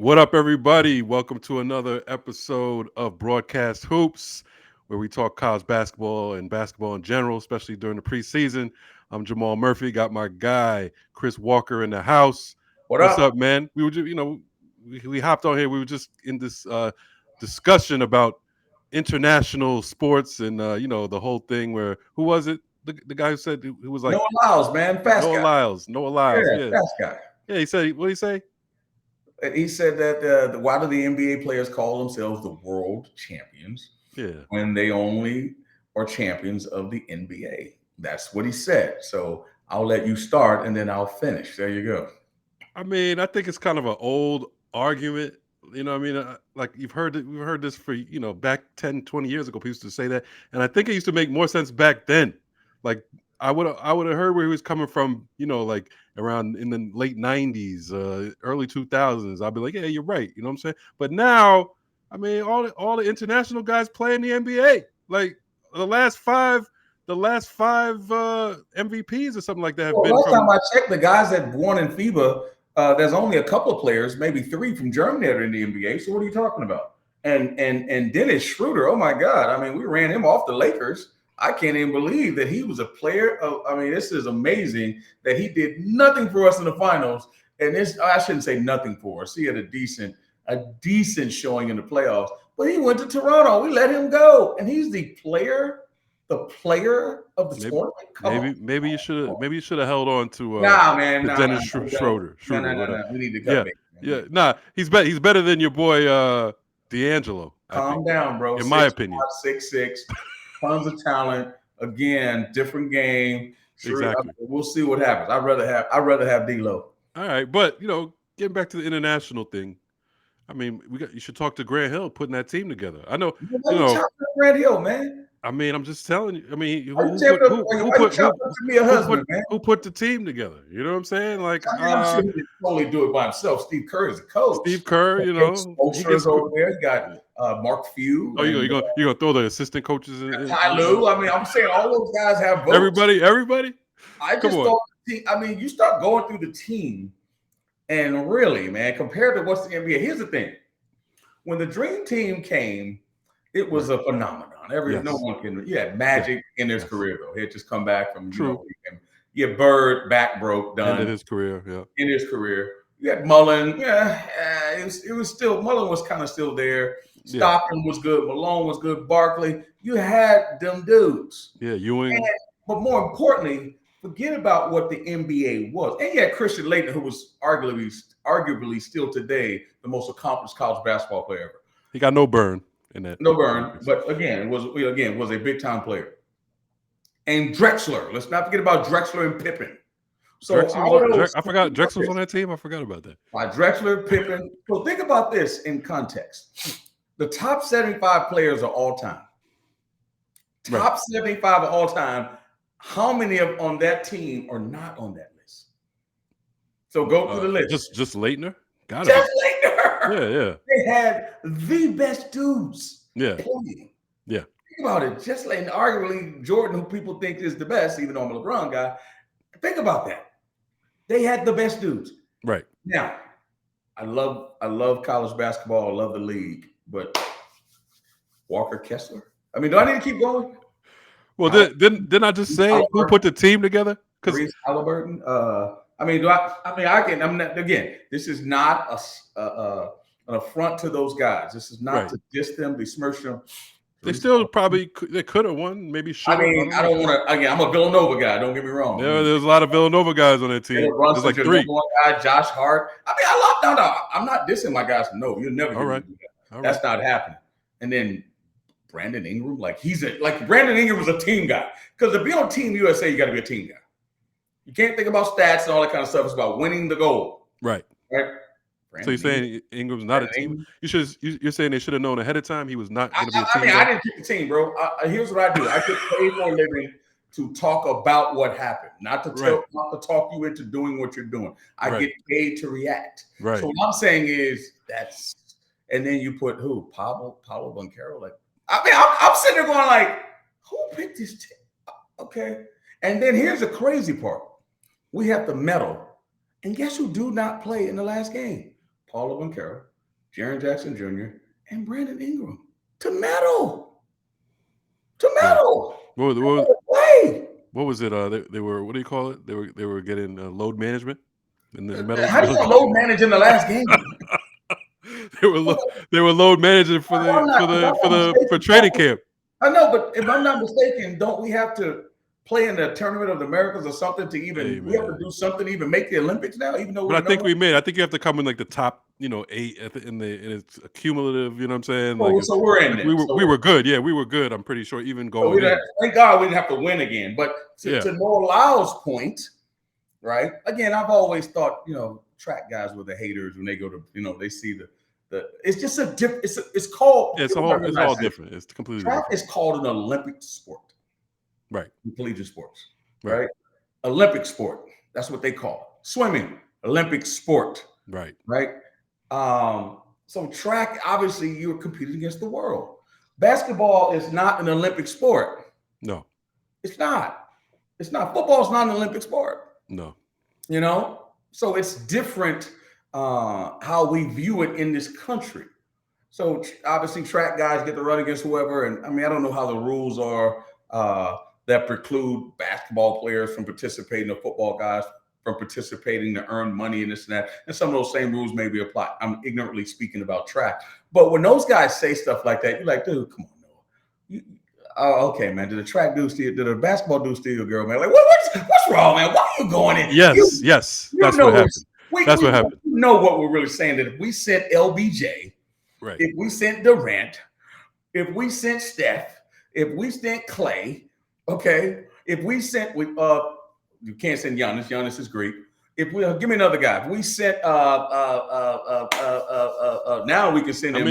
What up, everybody? Welcome to another episode of Broadcast Hoops, where we talk college basketball and basketball in general, especially during the preseason. I'm Jamal Murphy. Got my guy Chris Walker in the house. What What's up? up, man? We were just, we hopped on here. We were just in this discussion about international sports and the whole thing. Where who was it? The guy who said who was like Noah Lyles, man, fast Noah guy. Lyles. Noah Lyles. Yeah, Yeah, fast guy. yeah. He said what did he say? And he said that why do the NBA players call themselves the world champions Yeah. when they only are champions of the NBA? That's what he said. So I'll let you start and then I'll finish. There you go. I mean, I think it's kind of an old argument. You know what I mean? Like we've heard this for, back 10, 20 years ago, people used to say that. And I think it used to make more sense back then. Like I would have heard where he was coming from, like around in the late 90s, early 2000s. I'd be like, yeah, you're right. You know what I'm saying? But now, I mean, all the international guys play in the NBA. Like the last five MVPs or something like that have Well, been last time from. I checked, the guys that won in FIBA, there's only a couple of players, maybe three from Germany that are in the NBA. So what are you talking about? And Dennis Schroeder, oh my God! I mean, we ran him off the Lakers. I can't even believe that he was a player of. I mean, this is amazing that he did nothing for us in the finals. And this, I shouldn't say nothing for us. He had a decent showing in the playoffs, but he went to Toronto. We let him go, and he's the player of the Maybe tournament. Come on. maybe you should have held on Nah, man, to nah, Dennis nah, Schroeder. nah, Schroeder, nah, nah, whatever. nah. We need to cut Yeah, bait. yeah. Nah, he's better than your boy D'Angelo, I think, Calm down, bro. in my 6'5", opinion. 6'6", tons of talent. Again, different game. Sure, Exactly. we'll see what happens. I'd rather have D'Lo. All right, but getting back to the international thing, I mean, you should talk to Grant Hill putting that team together. I know, Why you you know. chopping up Red Hill, man? I mean, I'm just telling you. I mean, Why you chopping up? Why you chopping up to me, a who put husband, man? who put the team together? You know what I'm saying? Like I mean, I'm sure he didn't totally do it by himself. Steve Kerr is a coach. Steve Kerr, he Spoelstra gets. is over there. You got Mark Few Oh, you and gonna throw the assistant coaches Ty Lue. I mean, I'm saying all those guys have votes. everybody. I Come just on. thought. I mean, you start going through the team, and really, man, compared to what's the NBA. Here's the thing: when the Dream Team came, it was a phenomenon. No Yes. one can. You had Magic in his Yes. career though. He had just come back from True. you had Bird back broke Ended done his career. Yeah. in his career. You had Mullen. Yeah, it was still Mullen was kind of still there. Yeah. Stockton was good. Malone was good. Barkley. You had them dudes. Yeah. Ewing. But more importantly, forget about what the NBA was. And you had Christian Laettner, who was arguably still today the most accomplished college basketball player ever. He got no burn in that. No burn, but again, was a big time player. And Drexler. Let's not forget about Drexler and Pippen. So I forgot Drexler was on that team. I forgot about that. By Drexler, Pippen. So think about this in context. The top 75 players are all time. Top 75 of all time. How many of on that team are not on that list? So go through the list. Just Laettner? Got Just it. Laettner. Yeah. They had the best dudes. Yeah. Playing. Yeah. Think about it. Just Laettner, arguably Jordan, who people think is the best, even though I'm a LeBron guy. Think about that. They had the best dudes. Right. Now, I love college basketball. I love the league, but Walker Kessler. I mean, do I need to keep going? Well, didn't I just say who put the team together? Because Halliburton. I mean, I can. I'm not. Again, this is not an affront to those guys. This is not to diss them, besmirch them. They still probably could have won. Maybe should. I mean, I don't want to. Again, I'm a Villanova guy. Don't get me wrong. Yeah, there's a lot of Villanova guys on that team. There's like three. Guy, Josh Hart. I mean, I love. No. I'm not dissing my guys from Nova. You'll never. All right. That's not happening. And then Brandon Ingram, Brandon Ingram was a team guy. Because to be on Team USA, you got to be a team guy. You can't think about stats and all that kind of stuff. It's about winning the goal. Right. Brandon so you're saying Ingram's not a team? You're saying they should have known ahead of time he was not going to be a team. I mean, I didn't pick the team, bro. Here's what I do. I get paid for a living to talk about what happened, not to talk you into doing what you're doing. I get paid to react. Right. So what I'm saying is and then you put who? Paulo Banchero. I mean, I'm sitting there going like, who picked this team? Okay. And then here's the crazy part. We have the medal. And guess who do not play in the last game? Paulo Banchero. Jaren Jackson Jr., and Brandon Ingram to medal. To Yeah. medal. What, what, Play. what was it? They were, what do you call it? They were getting load management in the How do middle you game. load manage in the last game? they were they were load managing for I'm not, if I'm not for mistaken, training camp. I know, but if I'm not mistaken, don't we have to play in the Tournament of the Americas or something to even, Hey we have to man. do something to even make the Olympics now, even though But we're I think number. we made. I think you have to come in like the top, 8 and it's accumulative. You know what I'm saying? Like, So we're in like there. we were good. Yeah, we were good. I'm pretty sure even So we going didn't, in. thank God we didn't have to win again. But Yeah. to Noah Lyle's point, right? Again, I've always thought, track guys were the haters when they go to, they see the it's just a different, it's called, Yeah, it's all different. It's completely track different. is called an Olympic sport. Right. In collegiate sports, Right. right? Olympic sport. That's what they call it. Swimming, Olympic sport, Right. right? So track, obviously, you're competing against the world. Basketball is not an Olympic sport. No. It's not. It's not. Football is not an Olympic sport. No. So it's different how we view it in this country. So obviously, track guys get to run against whoever, and I don't know how the rules are that preclude basketball players from participating, or football guys from participating to earn money and this and that. And some of those same rules may be applied. I'm ignorantly speaking about track, but when those guys say stuff like that, you're like, dude, come on, Noah. Oh, okay, man. Did the basketball dude steal your girl, man? Like, what's wrong, man? Why are you going in? Yes. That's what happened. That's what happened. You know what we're really saying, that if we sent LBJ, Right. if we sent Durant, if we sent Steph, if we sent Clay, okay, if we sent you can't send Giannis. Giannis is Greek. If we give me another guy, if we sent now we can send him.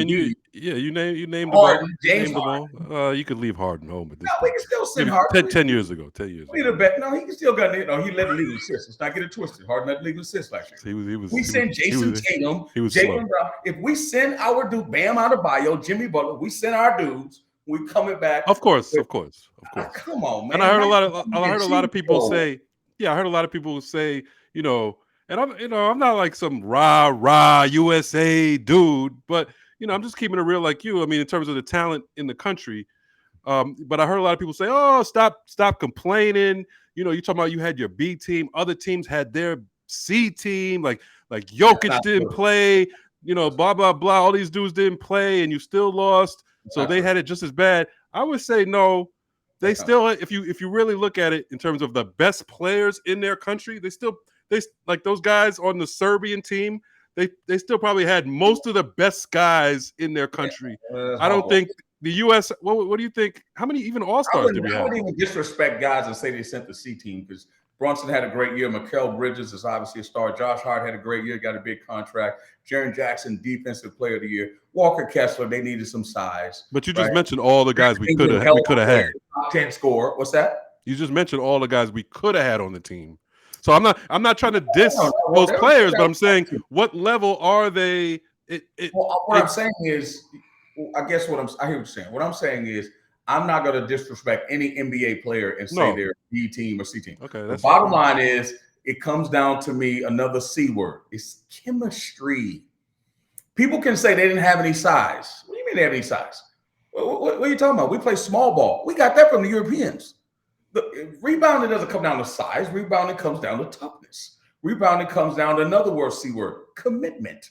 You named Harden, them all. James Named them all. You could leave Harden home at this No, we point. can still send Maybe Harden. 10 years ago. 10 years We ago. need a bet. No, he can still got. He led the league in assists. Let's not get it twisted. Harden led the league in assists last year. We send Jason Tatum, Jaylen Brown. If we send our dude Bam Adebayo, Jimmy Butler, we send our dudes. We coming back. Of course. Come on, man. And I heard a lot of people say, yeah, I heard a lot of people say, and I'm not like some rah USA dude, but I'm just keeping it real like you. I mean, in terms of the talent in the country. But I heard a lot of people say, "Oh, stop complaining." You talking about you had your B team, other teams had their C team, like Jokic didn't play, blah blah blah. All these dudes didn't play, and you still lost, so they had it just as bad. I would say no. They still, if you really look at it in terms of the best players in their country, they like those guys on the Serbian team. They still probably had most of the best guys in their country. I don't think the U.S. What do you think? How many even All-Stars did we have? I wouldn't even disrespect guys and say they sent the C team, because Brunson had a great year. Mikal Bridges is obviously a star. Josh Hart had a great year, got a big contract. Jaren Jackson, Defensive Player of the Year. Walker Kessler, they needed some size. But you just mentioned all the guys we could have had. Top 10 score. What's that? You just mentioned all the guys we could have had on the team. So I'm not trying to diss those players, but I'm saying, what level are they? What I'm saying is, I guess I hear what you're saying. What I'm saying is, I'm not going to disrespect any NBA player and say they're B team or C team. Okay. The bottom line is, it comes down to me, another C word. It's chemistry. People can say they didn't have any size. What do you mean they have any size? What are you talking about? We play small ball. We got that from the Europeans. The rebounding doesn't come down to size. Rebounding comes down to toughness. Rebounding comes down to another word, C word, commitment.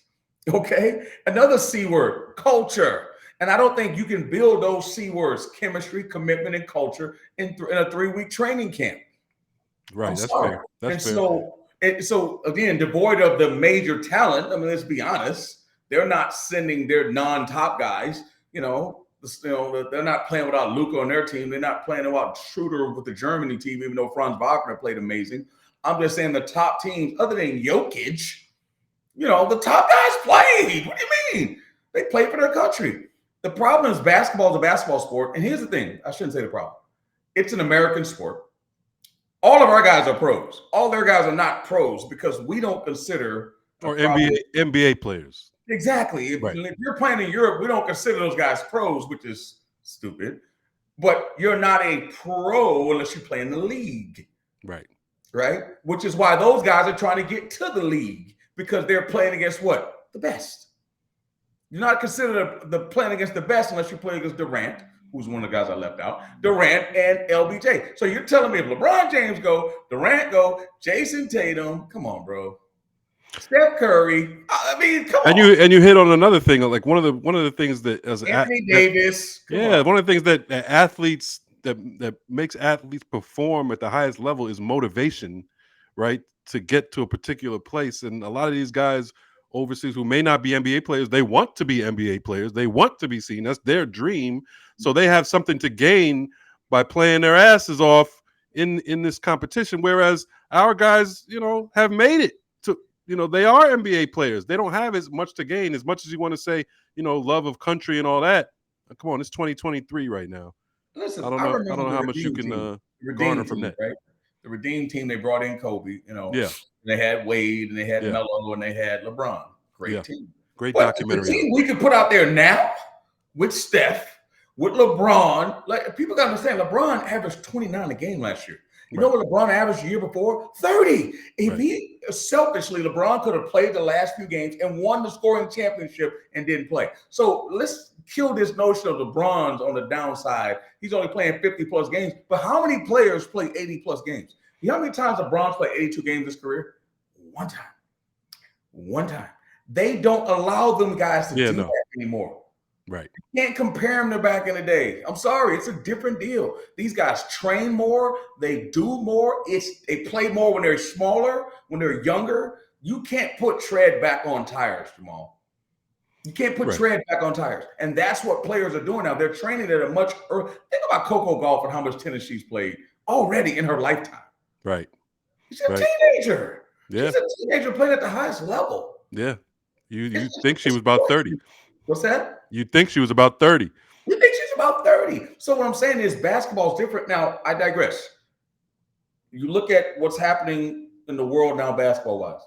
Okay? Another C word, culture. And I don't think you can build those C words, chemistry, commitment, and culture, in a 3-week training camp. Right. That's fair. That's fair. So again, devoid of the major talent, let's be honest, they're not sending their non-top guys, they're not playing without Luka on their team. They're not playing without Schroeder with the Germany team, even though Franz Wagner played amazing. I'm just saying the top teams, other than Jokic, the top guys played. What do you mean? They played for their country. The problem is basketball is a basketball sport. And here's the thing. I shouldn't say the problem. It's an American sport. All of our guys are pros. All their guys are not pros because we don't consider or NBA players. Exactly. If you're playing in Europe, we don't consider those guys pros, which is stupid. But you're not a pro unless you play in the league. Right. Right? Which is why those guys are trying to get to the league, because they're playing against what? The best. You're not considered the playing against the best unless you play against Durant, who's one of the guys I left out. Durant and LBJ. So you're telling me if LeBron James go, Durant go, Jason Tatum, come on, bro. Steph Curry. I mean, come And on. you hit on another thing. Like one of the things that Anthony Davis. Come yeah, on. one of the things that athletes that makes athletes perform at the highest level is motivation, right? To get to a particular place. And a lot of these guys overseas who may not be NBA players, they want to be NBA players. They want to be seen. That's their dream. So they have something to gain by playing their asses off in this competition. Whereas our guys, have made it to, they are NBA players. They don't have as much to gain as much as you want to say, love of country and all that. Come on, it's 2023 right now. Listen, I don't I know. I don't remember know the how much you Redeem can team. The garner Redeem from team, that. right? The Redeem team, they brought in Kobe, Yeah, they had Wade and they had yeah, Melo and they had LeBron. Great yeah. team. Great But the documentary on team it. we could put out there now with Steph, with LeBron, like people got to understand, LeBron averaged 29 a game last year. You know Right, what LeBron averaged the year before? 30. If right. he selfishly, LeBron could have played the last few games and won the scoring championship and didn't play. So let's kill this notion of LeBron's on the downside. He's only playing 50 plus games. But how many players play 80 plus games? You know how many times LeBron's played 82 games in his career? One time. One time. They don't allow them guys to Yeah, do no. that anymore. Right. Can't compare them to back in the day. I'm sorry, it's a different deal. These guys train more, they do more. They play more when they're smaller, when they're younger. You can't put tread back on tires, Jamal. You can't put Right. tread back on tires. And that's what players are doing now. They're training at a much early. Think about Coco Golf and how much tennis she's played already in her lifetime. Right. She's a Right. teenager. Yeah. She's a teenager playing at the highest level. Yeah. You think she was about 30. What's that? You think she was about 30. You think she's about 30. So what I'm saying is basketball is different. Now, I digress. You look at what's happening in the world now, basketball-wise.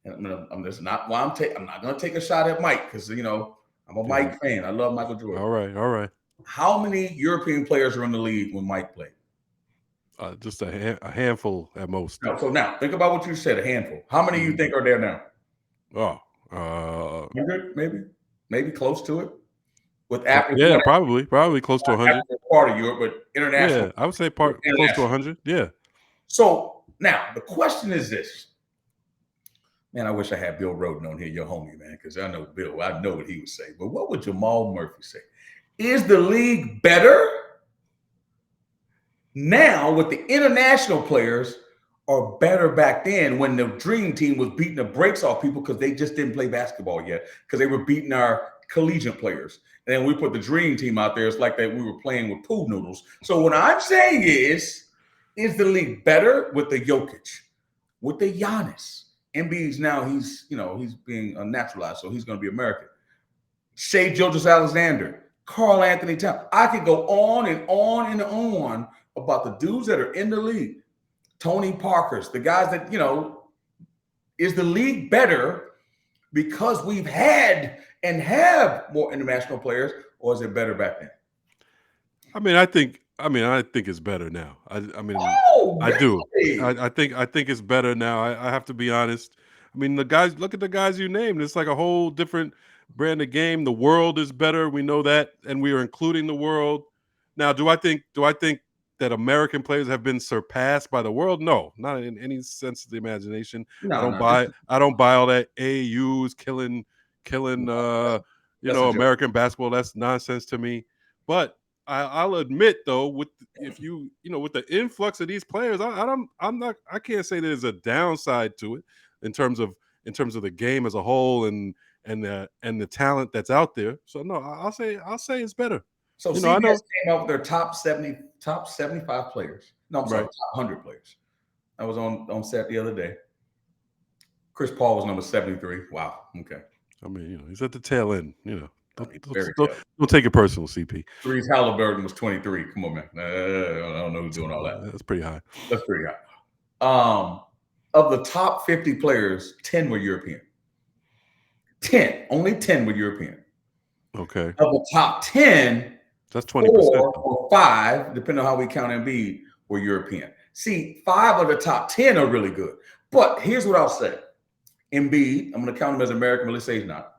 And I'm just not why I'm not gonna take a shot at Mike because I'm a Mike fan. I love Michael Jordan. All right. All right. How many European players are in the league when Mike played? Just a handful at most. No, so now think about what you said, a handful. How many you think are there now? Oh, 100, maybe close to it. With yeah, probably close to 100. part of Europe, but international. Yeah, I would say close to 100. Yeah. So now the question is this. Man, I wish I had Bill Roden on here, your homie, man, because I know Bill. I know what he would say. But what would Jamal Murphy say? Is the league better now with the international players or better back then when the dream team was beating the brakes off people because they just didn't play basketball yet because they were beating our collegiate players. And then we put the dream team out there. It's like that we were playing with pool noodles. So what I'm saying is the league better with the Jokic, with the Giannis? Embiid's now he's being unnaturalized, so he's going to be American. Shea Gilgeous-Alexander, Carl Anthony Towns. I could go on and on and on about the dudes that are in the league. Tony Parker's, the guys that, is the league better because we've had and have more international players, or is it better back then? I think it's better now. I do. Really? I think it's better now. I have to be honest. I mean, look at the guys you named. It's like a whole different brand of game. The world is better. We know that, and we are including the world. Now, do I think that American players have been surpassed by the world? No, not in any sense of the imagination. No, I don't buy all that AAUs killing American basketball. That's nonsense to me. But I'll admit though, with the influx of these players, I can't say there's a downside to it in terms of the game as a whole and the talent that's out there. So no, I'll say it's better. So CBS came up with their top 75 players. No, I'm sorry, top 100 players. I was on set the other day. Chris Paul was number 73. Wow. Okay. I mean, he's at the tail end. Don't take it personal, CP. Therese Halliburton was 23. Come on, man. I don't know who's doing all that. That's pretty high. That's pretty high. Of the top 50 players, 10 were European. 10. Only 10 were European. Okay. Of the top 10, that's 20%. 4 or 5, depending on how we count Embiid, were European. See, 5 of the top 10 are really good. But here's what I'll say. Embiid, I'm going to count him as American, but let's say he's not.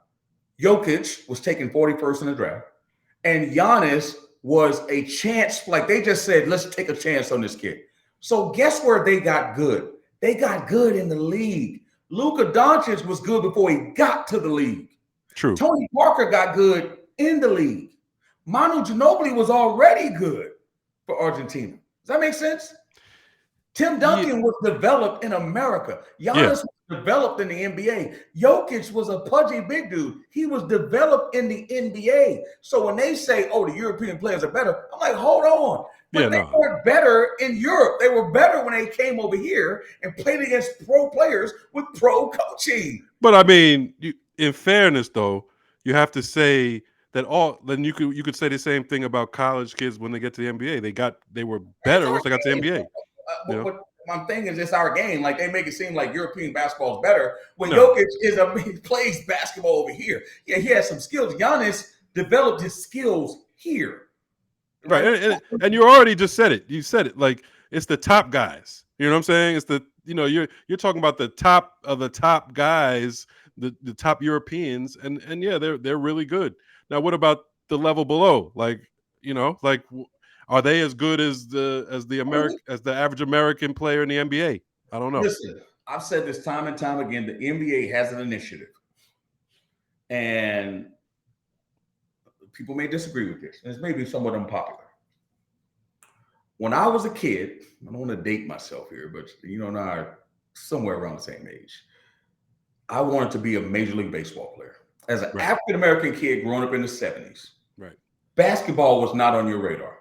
Jokic was taken 41st in the draft, and Giannis was a chance. Like they just said, let's take a chance on this kid. So guess where they got good? They got good in the league. Luka Doncic was good before he got to the league. True. Tony Parker got good in the league. Manu Ginobili was already good for Argentina. Does that make sense? Tim Duncan was developed in America. Giannis was developed in the NBA. Jokic was a pudgy big dude. He was developed in the NBA. So when they say, oh, the European players are better, I'm like, hold on. But they weren't better in Europe. They were better when they came over here and played against pro players with pro coaching. But I mean, in fairness, though, you have to say that then you could say the same thing about college kids when they get to the NBA. They were better once they got to the NBA. But my thing is, it's our game. Like they make it seem like European basketball is better when Jokic he plays basketball over here. Yeah, he has some skills. Giannis developed his skills here. Right. And you already just said it. You said it. Like it's the top guys. You know what I'm saying? It's you're talking about the top of the top guys, the top Europeans, and yeah, they're really good. Now, what about the level below? Like, are they as good as the average American player in the NBA? I don't know. Listen, I've said this time and time again. The NBA has an initiative, and people may disagree with this. It's maybe somewhat unpopular. When I was a kid, I don't want to date myself here, but now somewhere around the same age, I wanted to be a Major League Baseball player. As an African American kid growing up in the 70s, basketball was not on your radar.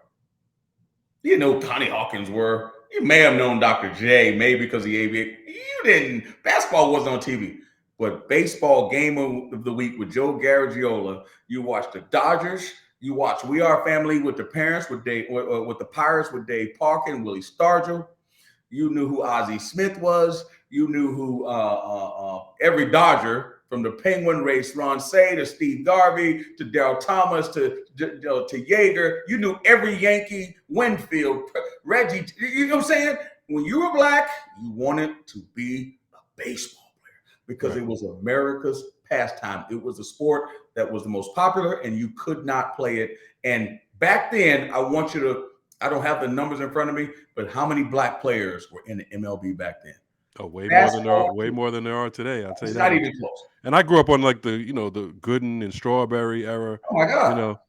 You know Connie Hawkins were. You may have known Dr. J, maybe because of the ABA. You didn't. Basketball wasn't on TV. But baseball game of the week with Joe Garagiola, you watch the Dodgers, you watch We Are Family with the parents, with the Pirates with Dave Parkin and Willie Stargell. You knew who Ozzie Smith was. You knew who every Dodger, from the Penguin race, Ron Say, to Steve Garvey, to Darryl Thomas, to Yeager. You knew every Yankee, Winfield, Reggie. You know what I'm saying? When you were black, you wanted to be a baseball player because it was America's pastime. It was a sport that was the most popular, and you could not play it. And back then, I don't have the numbers in front of me, but how many black players were in the MLB back then? Oh, way more than there are today. I'll tell you that. Not even close. And I grew up on like the Gooden and Strawberry era. Oh my God.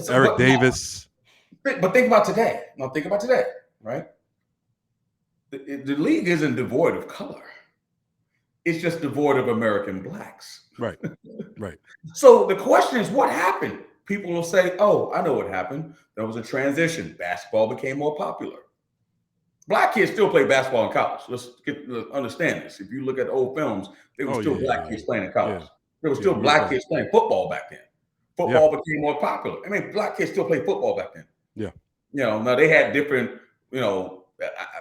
Eric Davis. But think about today. Now think about today, right? The league isn't devoid of color. It's just devoid of American blacks. Right. So the question is, what happened? People will say, oh, I know what happened. There was a transition. Basketball became more popular. Black kids still play basketball in college. Let's understand this. If you look at old films, there were still black kids playing in college. There were still black kids playing football back then. Football became more popular. I mean, black kids still play football back then. Yeah. Now they had different,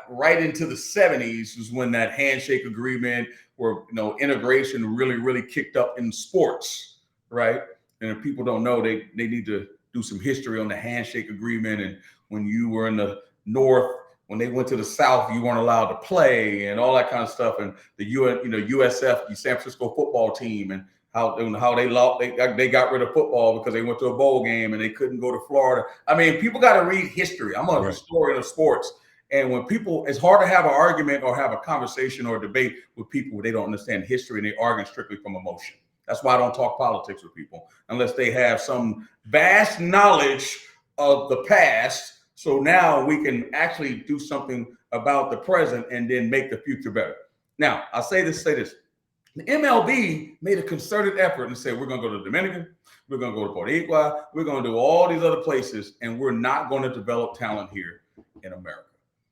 right into the 70s was when that handshake agreement where, integration really, really kicked up in sports, right? And if people don't know, they need to do some history on the handshake agreement. And when you were in the North, when they went to the South, you weren't allowed to play and all that kind of stuff. And the USF, the San Francisco football team, and how they lost, they got rid of football because they went to a bowl game and they couldn't go to Florida. I mean, people got to read history. I'm a historian of sports. And when it's hard to have an argument or have a conversation or a debate with people where they don't understand history and they argue strictly from emotion. That's why I don't talk politics with people unless they have some vast knowledge of the past. So now we can actually do something about the present and then make the future better. Now, I'll say this. The MLB made a concerted effort and said, we're going to go to Dominican, we're going to go to Puerto Rico, we're going to do all these other places, and we're not going to develop talent here in America.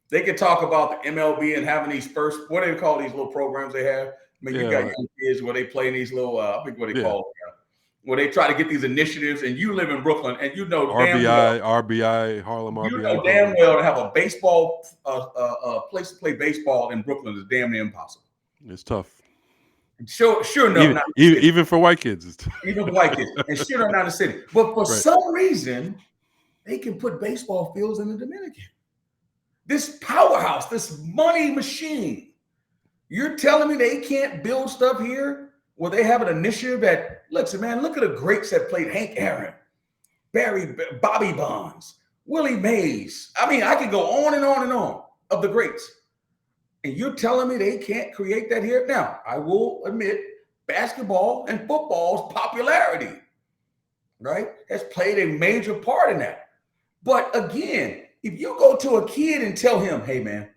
They could talk about the MLB and having these what do they call these little programs they have? I mean, you got young kids where they play in these little, I think what they call it, where they try to get these initiatives, and you live in Brooklyn, and RBI, Harlem RBI. You know damn well to have a baseball place to play baseball in Brooklyn is damn near impossible. It's tough. Sure enough, even for white kids, it's tough. Even for white kids, and sure enough, not the city. But for some reason, they can put baseball fields in the Dominican. This powerhouse, this money machine. You're telling me they can't build stuff here Will they have an initiative that looks, man, look at the greats that played Hank Aaron, Bobby Bonds, Willie Mays. I mean, I could go on and on and on of the greats. And you're telling me they can't create that here? Now, I will admit basketball and football's popularity, right, has played a major part in that. But again, if you go to a kid and tell him, hey, man,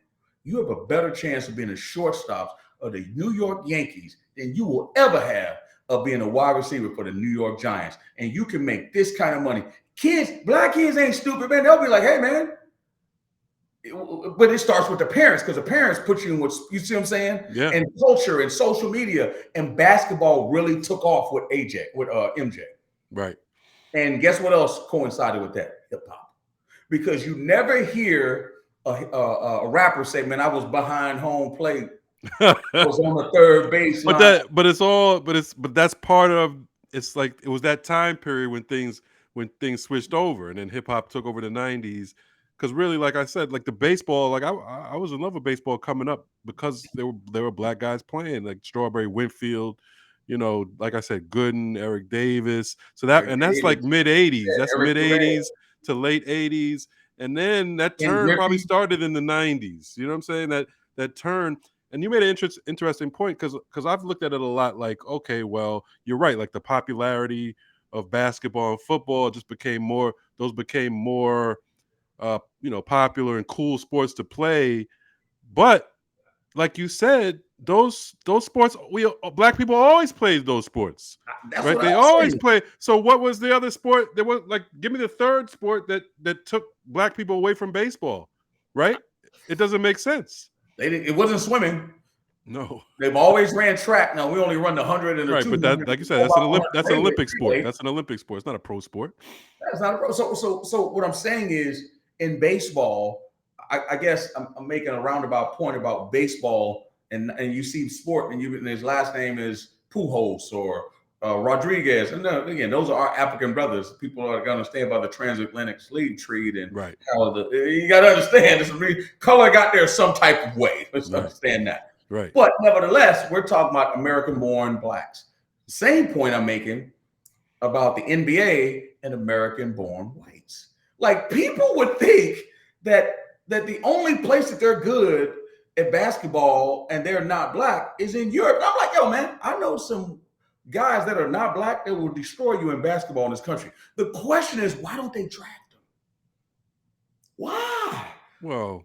you have a better chance of being a shortstop of the New York Yankees than you will ever have of being a wide receiver for the New York Giants. And you can make this kind of money. Kids, black kids ain't stupid, man. They'll be like, hey, man. But it starts with the parents, because the parents put you in what, you see what I'm saying? Yeah. And culture and social media. And basketball really took off with MJ. Right. And guess what else coincided with that? Hip hop. Because you never hear a rapper say, man, I was behind home plate. I was on the third base line. But that's part of, it's like it was that time period when things switched over, and then hip hop took over the 90s. Because really, like I said, like the baseball, like I was in love with baseball coming up because there were black guys playing, like Strawberry Winfield, like I said, Gooden, Eric Davis. So that's like mid 80s. That's mid 80s to late 80s. And then that turn probably started in the 90s. You know what I'm saying? That turn. And you made an interesting point, because I've looked at it a lot like, okay, well, you're right. Like the popularity of basketball and football just became more popular and cool sports to play. But like you said, those sports, black people always played those sports. That's right? They always play. So what was the other sport? There was, like, give me the third sport that took black people away from baseball, right? It doesn't make sense. It wasn't swimming. No. They've always ran track. Now we only run the 100 and the 200. But that, like you said, that's an Olympic sport. That's an Olympic sport. It's not a pro sport. That's not a pro. So what I'm saying is, in baseball, I guess I'm making a roundabout point about baseball, and you see sport, and his last name is Pujols or Rodriguez, and again, those are our African brothers. People are going to understand about the transatlantic slave trade, and how you got to understand this. Color got there some type of way. Let's understand that. Right. But nevertheless, we're talking about American-born blacks. Same point I'm making about the NBA and American-born whites. Like, people would think that the only place that they're good at basketball and they're not black is in Europe. And I'm like, yo, man, I know some guys that are not black that will destroy you in basketball in this country. The question is, why don't they draft them? Why? Well,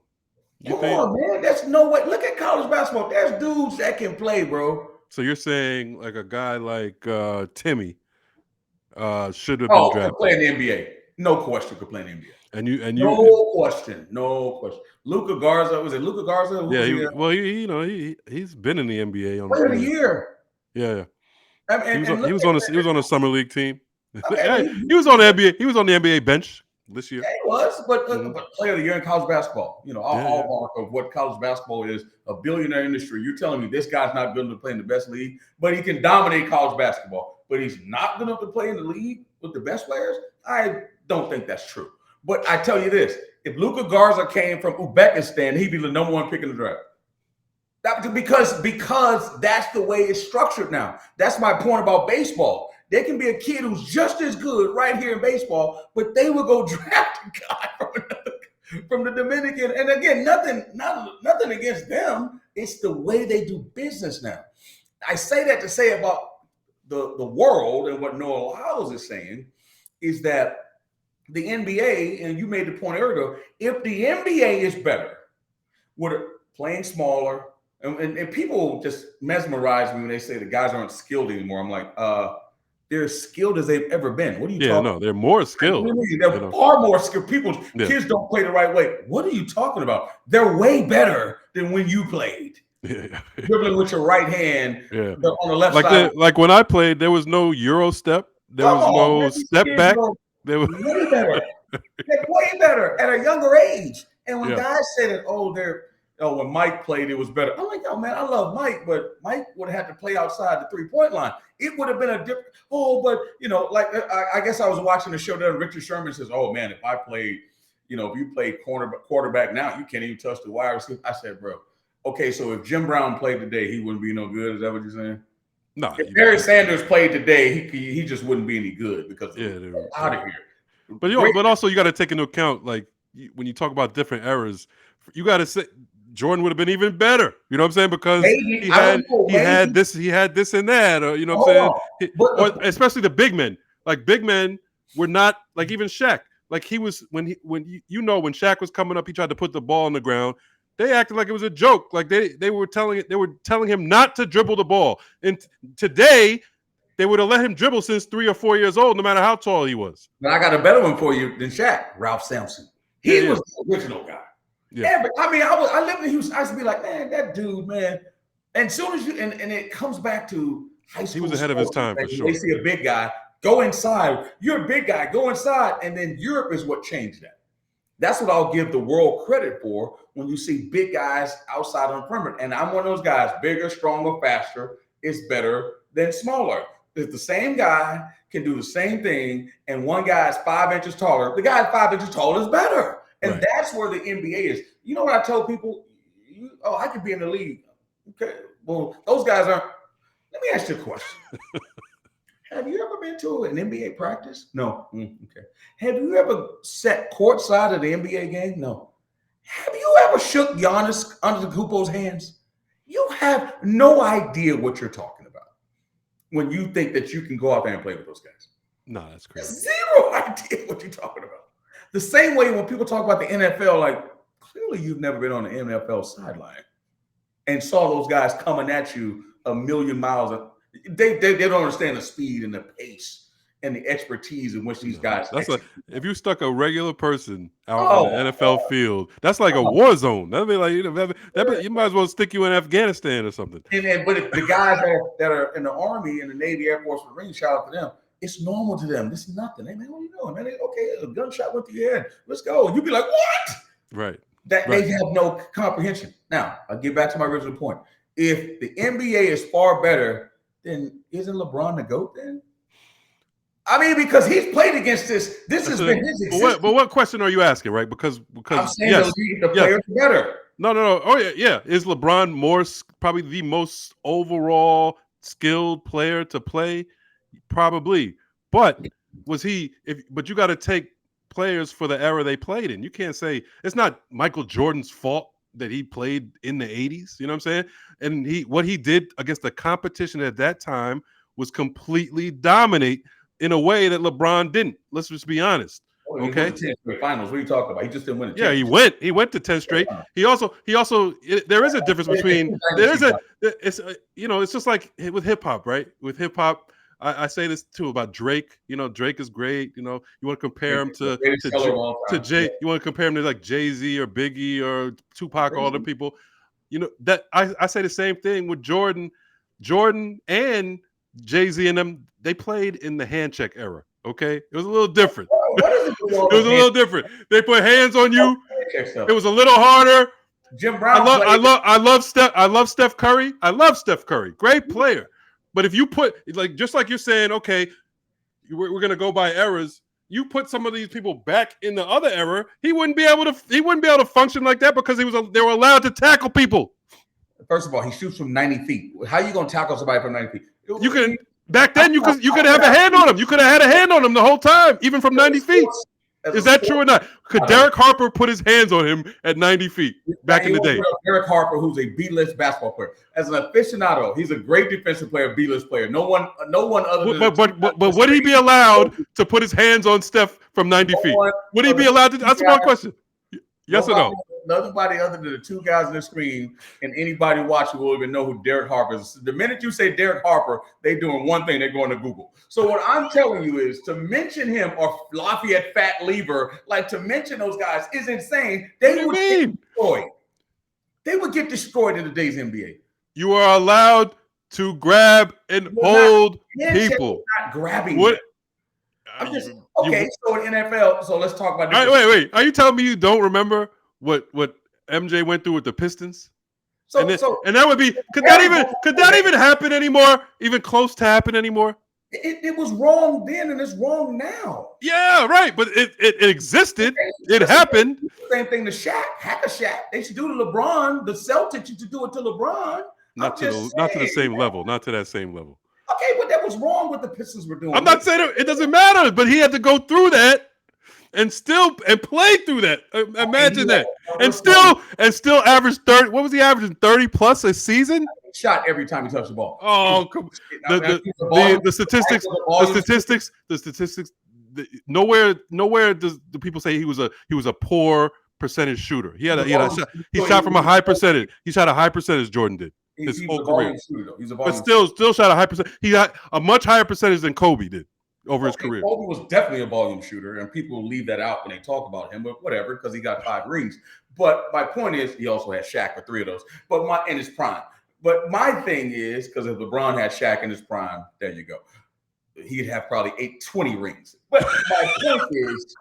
come on, man. There's no way. Look at college basketball. There's dudes that can play, bro. So you're saying like a guy like Timmy should have been drafted. Could play in the NBA. No question, could play in the NBA. And you no question. Luka Garza, was it Luka Garza? He's been in the NBA on player of the year. Yeah. He was on a summer league team. He was on the NBA. He was on the NBA bench this year. Yeah, he was, but player of the year in college basketball. Hallmark of what college basketball is, a billionaire industry. You're telling me this guy's not good enough to play in the best league, but he can dominate college basketball, but he's not good enough to play in the league with the best players? I don't think that's true. But I tell you this, if Luka Garza came from Uzbekistan, he'd be the number one pick in the draft. Because that's the way it's structured now. That's my point about baseball. There can be a kid who's just as good right here in baseball, but they will go draft a guy from the Dominican. And again, nothing against them. It's the way they do business now. I say that to say about the world, and what Noah Lyles is saying is that the NBA, and you made the point earlier, if the NBA is better, with playing smaller, and people just mesmerize me when they say the guys aren't skilled anymore. I'm like, they're as skilled as they've ever been. What are you talking about? They're more skilled. They're far more skilled. Kids don't play the right way. What are you talking about? They're way better than when you played. Dribbling with your right hand on the left side. Like when I played, there was no Euro step. There was no step back. They were way better. They're way better at a younger age. And when guys say that, when Mike played, it was better. I'm like, yo, man, I love Mike, but Mike would have had to play outside the 3-point line. It would have been a different. I guess I was watching the show that Richard Sherman says, oh man, if I played, if you played quarterback now, you can't even touch the wide receiver. I said, bro, okay, so if Jim Brown played today, he wouldn't be no good. Is that what you're saying? Nah, If Barry Sanders played today, he just wouldn't be any good because out of here. But also you got to take into account like when you talk about different eras, you got to say Jordan would have been even better. You know what I'm saying? Because maybe I don't know. he had this and that, or you know what I'm saying? Or especially the big men. Like big men were not like even Shaq. Like he was when Shaq was coming up, he tried to put the ball on the ground. They acted like it was a joke. Like they were telling him not to dribble the ball. And today they would have let him dribble since 3 or 4 years old, no matter how tall he was. But I got a better one for you than Shaq, Ralph Sampson. He was the original guy. Yeah. I mean, I lived in Houston. I used to be like, man, that dude, man. And soon as and it comes back to high school. He was ahead of his time for sure. They see a big guy, go inside. You're a big guy, go inside. And then Europe is what changed that. That's what I'll give the world credit for when you see big guys outside on the perimeter. And I'm one of those guys, bigger, stronger, faster is better than smaller. If the same guy can do the same thing and one guy is 5 inches taller, the guy 5 inches taller is better. And that's where the NBA is. You know what I tell people? I could be in the league. Okay. Well, those guys aren't. Let me ask you a question. Have you ever been to an NBA practice? No. Okay. Have you ever sat courtside of the NBA game? No. Have you ever shook Giannis Antetokounmpo's hands? You have no idea what you're talking about when you think that you can go out there and play with those guys. No, that's crazy. Zero idea what you're talking about. The same way when people talk about the NFL, like clearly you've never been on the NFL sideline and saw those guys coming at you a million miles. They don't understand the speed and the pace and the expertise in which these guys. If you stuck a regular person out in the NFL field, that's like a war zone. That'd be like you might as well stick you in Afghanistan or something. But if the guys that are in the Army and the Navy, Air Force, Marine, shout out to them. It's normal to them. This is nothing. Hey man, what are you doing? Man, okay, a gunshot went through your head. Let's go. You'd be like, what? Right. They have no comprehension. Now, I'll get back to my original point. If the NBA is far better, then isn't LeBron the GOAT then? I mean, because he's played against this. This has been his existence. But what question are you asking, right? Because I'm saying the players are better. No. Oh yeah. Is LeBron probably the most overall skilled player to play? Probably. But was he? But you got to take players for the era they played in. You can't say it's not Michael Jordan's fault that he played in the 80s. You know what I'm saying? And what he did against the competition at that time was completely dominate in a way that LeBron didn't. Let's just be honest. Okay. 10 straight finals. What are you talking about? He just didn't win it. Yeah, he went to 10 straight. He also there is a difference between it's just like with hip hop, right? With hip hop, I say this too about Drake. You know, Drake is great. You know, you want to compare him to Jay. You want to compare him to like Jay-Z or Biggie or Tupac, all the people. You know, that I say the same thing with Jordan and Jay-Z and them. They played in the hand check era. Okay, it was a little different. It was a little different. They put hands on you. It was a little harder. Jim Brown. I love Steph Curry. I love Steph Curry. Great player. But if you put just like you're saying, okay, we're gonna go by eras. You put some of these people back in the other era, he wouldn't be able to function like that because they were allowed to tackle people. First of all, he shoots from 90 feet. How are you gonna tackle somebody from 90 feet? You can back then you could have a hand on him. You could have had a hand on him the whole time, even from 90 feet. Is that true or not? Could Derek Harper put his hands on him at 90 feet back in the day? Derek Harper, who's a B-list basketball player, as an aficionado, he's a great defensive player, B-list player. No one other than. But would he be allowed to put his hands on Steph from 90 feet? Would he be allowed to? That's one question. Yes or no? Nobody other than the two guys on the screen and anybody watching will even know who Derek Harper is. The minute you say Derek Harper, they're doing one thing, they're going to Google. So what I'm telling you is to mention him or Lafayette Fat Lever, like to mention those guys is insane. They would get destroyed. They would get destroyed in today's NBA. You are allowed to grab and hold people. Not grabbing. What? I'm just okay. So in NFL, so let's talk about this. Wait. Are you telling me you don't remember what MJ went through with the Pistons? And that would be could that even happen anymore? Even close to happen anymore? It was wrong then and it's wrong now. Yeah, right. But it existed. It happened. Same thing to Shaq. Hack a Shaq. They should do to LeBron. The Celtics used to do it to LeBron. I'm just not to the saying. same level, not to that same level. Okay, but that was wrong what the Pistons were doing. I'm not saying it doesn't matter, but he had to go through that and play through that. And he Imagine had that, a number one and still average 30. What was he averaging? 30 plus a season? shot every time he touched the ball. Oh, come I mean, he was a volume, the statistics, nowhere does the people say he was a poor percentage shooter. He shot from a high percentage. He shot a high percentage. Jordan did his he was whole a career, volume shooter, though. He's a but volume still shot a high percentage. He got a much higher percentage than Kobe did over his career. Kobe was definitely a volume shooter, and people leave that out when they talk about him, but whatever, because he got 5 rings. But my point is, he also had Shaq with 3 of those, but in his prime. But my thing is, because if LeBron had Shaq in his prime, there you go. He'd have probably 20 rings. But my point is,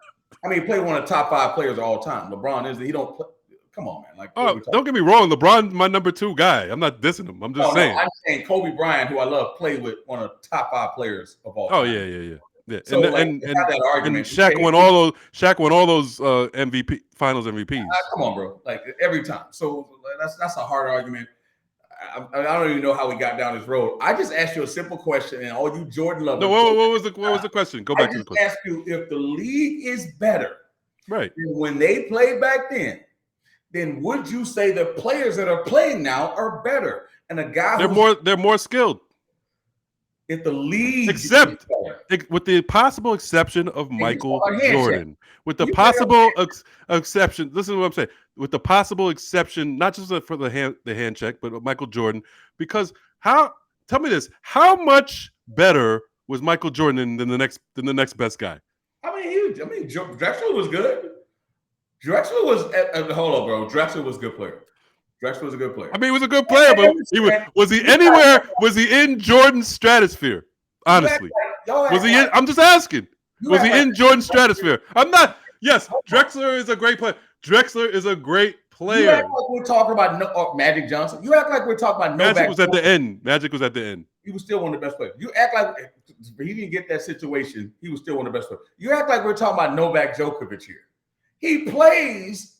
I mean, he played one of the top 5 players of all time. LeBron is, he don't play. Come on, man. Like, don't get me wrong. LeBron, my number 2 guy. I'm not dissing him. I'm just saying. I'm saying Kobe Bryant, who I love, played with one of the top 5 players of all time. Oh, yeah. So, and that argument. And Shaq won all those MVP finals MVPs. Come on, bro. Like every time. So that's a hard argument. I don't even know how we got down this road. I just asked you a simple question, and all you Jordan lovers. No, what was the question? Go back to the question. I just asked you if the league is better, right? Than when they played back then would you say the players that are playing now are better? And a guy they're more skilled. If the league, except with the possible exception of Michael Jordan, with the possible exception, listen to what I'm saying. With the possible exception, not just for the hand check, but Michael Jordan, because tell me this: how much better was Michael Jordan than the next best guy? I mean, Drexler was good. Drexler was hold on, bro. Drexler was a good player. Drexler was a good player. I mean, he was a good player, but was he anywhere? Was he in Jordan's stratosphere? Honestly, was he in? I'm just asking. Was he in Jordan's stratosphere? I'm not. Yes, Drexler is a great player. Drexler is a great player. You act like we're talking about Magic Johnson. You act like we're talking about Magic was at the end. Magic was at the end. He was still one of the best players. You act like he didn't get that situation. He was still one of the best players. You act like we're talking about Novak Djokovic here. He plays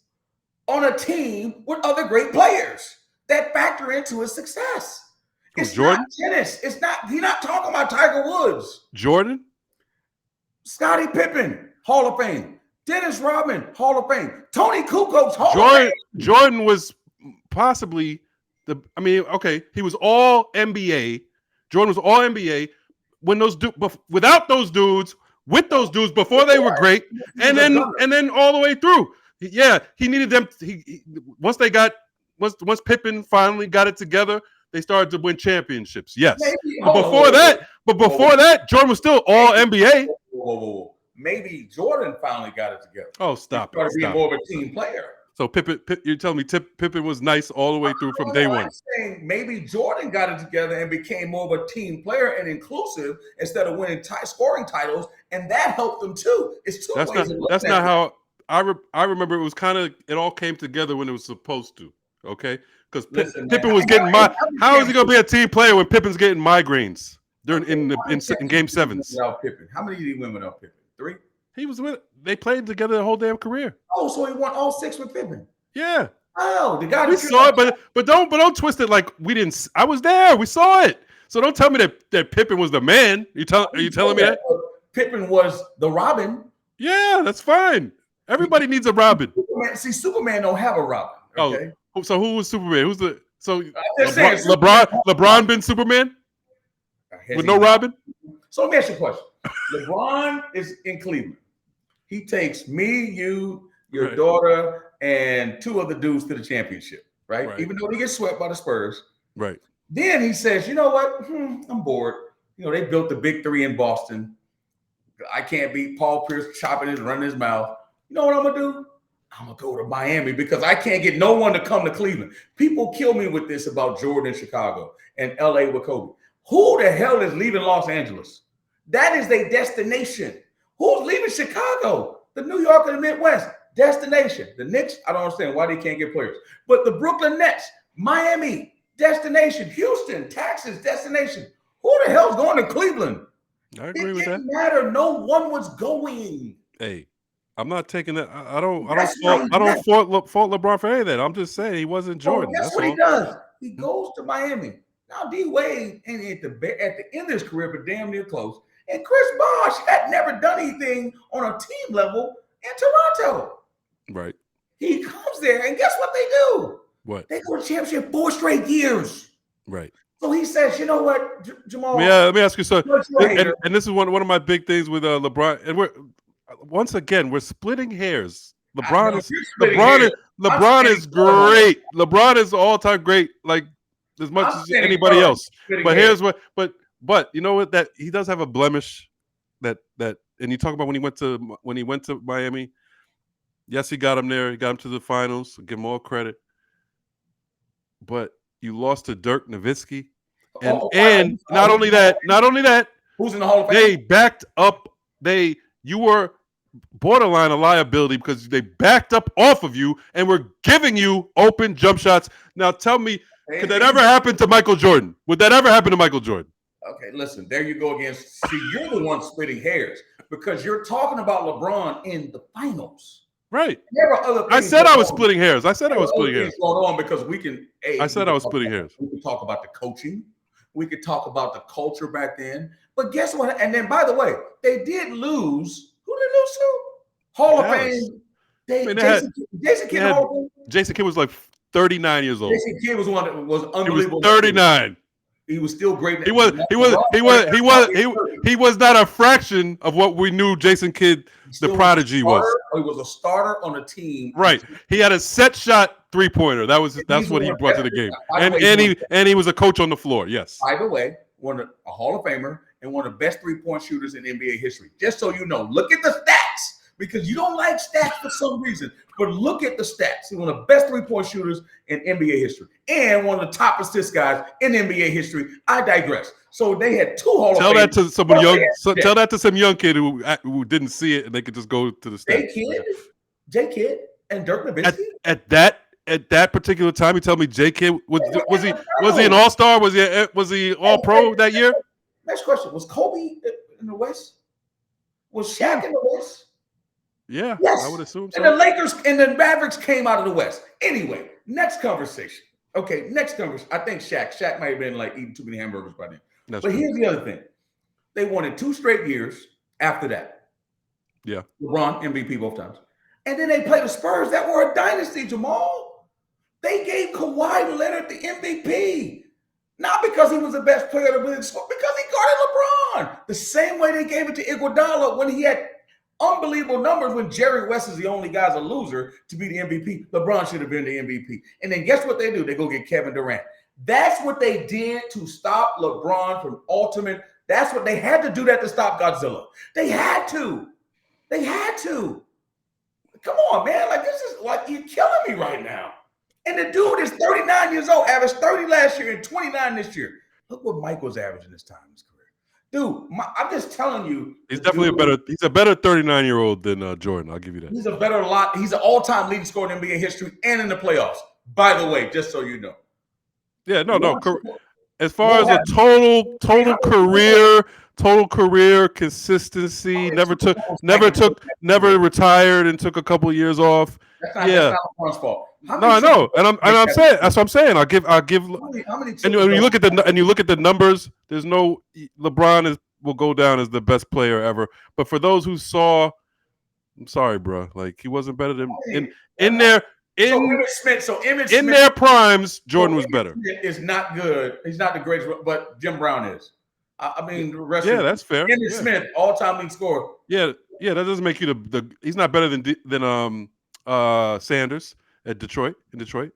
on a team with other great players that factor into his success. It's Jordan? Not tennis. It's not. He's not talking about Tiger Woods. Jordan? Scottie Pippen, Hall of Fame. Dennis Rodman, Hall of Fame. Tony Kukoc, Hall of Fame. Jordan was possibly he was all NBA. Jordan was all NBA when without those dudes, with those dudes before they were great, and then all the way through. Yeah, he needed them. Once Pippen finally got it together, they started to win championships. Yes, but before that, Jordan was still all NBA. Whoa. Maybe Jordan finally got it together. Oh, stop! He started being more of a team player. So you're telling me Pippen was nice all the way through from day one. I'm saying maybe Jordan got it together and became more of a team player and inclusive instead of winning scoring titles, and that helped them too. It's two ways. That's not how I remember. It was it all came together when it was supposed to. Okay, because Pippen was getting how is he going to be a team player when Pippen's getting migraines in game 7s? Without Pippen, how many did he win without Pippen? 3. He was with. They played together the whole damn career. Oh, so he won all 6 with Pippen. Yeah. Oh, the guy. We saw it, but don't twist it like we didn't. I was there. We saw it. So don't tell me that Pippen was the man. Are you telling me that Pippen was the Robin? Yeah, that's fine. Everybody needs a Robin. Superman don't have a Robin. Okay. Oh, so who was Superman? LeBron been Superman with no Robin? So let me ask you a question. LeBron is in Cleveland. He takes me, you, your daughter, and 2 other dudes to the championship, right? Even though he gets swept by the Spurs. Right. Then he says, you know what? I'm bored. You know, they built the big 3 in Boston. I can't beat Paul Pierce running his mouth. You know what I'm going to do? I'm going to go to Miami because I can't get no one to come to Cleveland. People kill me with this about Jordan in Chicago and LA with Kobe. Who the hell is leaving Los Angeles? That is their destination. Who's leaving Chicago? The New York and the Midwest. Destination. The Knicks, I don't understand why they can't get players. But the Brooklyn Nets, Miami, destination. Houston, Texas, destination. Who the hell's going to Cleveland? I agree with that. It didn't matter. No one was going. Hey, I'm not taking that. I don't fault LeBron for any of that. I'm just saying he wasn't Jordan. That's what he does. He goes to Miami. Now D Wade and at the end of his career, but damn near close. And Chris Bosh had never done anything on a team level in Toronto. Right. He comes there, and guess what they do? What? They go to championship 4 straight years. Right. So he says, you know what, Jamal? Yeah, let me ask you something. And this is one of my big things with LeBron. And once again we're splitting hairs. LeBron is great. LeBron is all-time great, like as much as anybody else. But here's what. But you know what? That he does have a blemish. That and you talk about when he went to Miami. Yes, he got him there. He got him to the finals. Give him all credit. But you lost to Dirk Nowitzki, and not only that, who's in the Hall of Fame? They backed up. You were borderline a liability because they backed up off of you and were giving you open jump shots. Now tell me, could that ever happen to Michael Jordan? Would that ever happen to Michael Jordan? Okay, listen, there you go again. See, you're the one splitting hairs because you're talking about LeBron in the finals. Right. There are other things I said I was splitting hairs. I said I was splitting hairs. Going on because we can. I said I was splitting hairs. We can talk about the coaching. We could talk about the culture back then. But guess what? And then, by the way, they did lose. Who did they lose to? Hall of Fame. Jason Kidd. Jason Kidd was like 39 years old. Jason Kidd was one that was unbelievable. He was 39. He was still great. He was not a fraction of what we knew Jason Kidd, the prodigy, was. He was a starter on a team. Right. He had a set shot 3-pointer. That's what he brought to the game. And he was a coach on the floor. Yes. By the way, a Hall of Famer and one of the best 3-point shooters in NBA history. Just so you know, look at the stats because you don't like stats for some reason. But look at the stats. He's one of the best 3-point shooters in NBA history and one of the top assist guys in NBA history. I digress. So they had 2 Hall of Fame. Tell that to some young kid who didn't see it and they could just go to the stats. J Kidd and Dirk Nowitzki. At that particular time, you tell me J Kidd was he an all-star? Was he all-pro that year? Next question. Was Kobe in the West? Was Shaq in the West? Yeah, yes. I would assume so. And the Lakers and the Mavericks came out of the West. Anyway, next conversation. Okay, next conversation. I think Shaq might have been like eating too many hamburgers by then. But here's the other thing. They won in 2 straight years after that. Yeah. LeBron, MVP both times. And then they played the Spurs that were a dynasty, Jamal. They gave Kawhi Leonard the MVP. Not because he was the best player in the league, because he guarded LeBron. The same way they gave it to Iguodala when he had unbelievable numbers when Jerry West is the only guy as a loser to be the MVP. LeBron should have been the MVP. And then guess what they do? They go get Kevin Durant. That's what they did to stop LeBron from ultimate. That's what they had to do that to stop Godzilla. They had to. Come on, man. Like, this is like, you're killing me right now. And the dude is 39 years old, averaged 30 last year and 29 this year. Look what Mike was averaging this time in his career. Dude, I'm just telling you. He's definitely he's a better 39-year-old than Jordan. I'll give you that. He's an all-time leading scorer in NBA history and in the playoffs. By the way, just so you know. Yeah, no. As far as a total career consistency, never retired and took a couple of years off. That's not LeBron's fault. No, I know, and I'm saying that's what I'm saying. I'll give. And when you look at the numbers, there's no LeBron will go down as the best player ever. But for those who saw, I'm sorry, bro. Like he wasn't better than in their primes. Jordan was better. Is not good. He's not the greatest, but Jim Brown is. I mean, the rest. Yeah, that's fair. Emmitt Smith, all-time leading scorer. Yeah. That doesn't make you the. He's not better than Sanders at Detroit. In Detroit,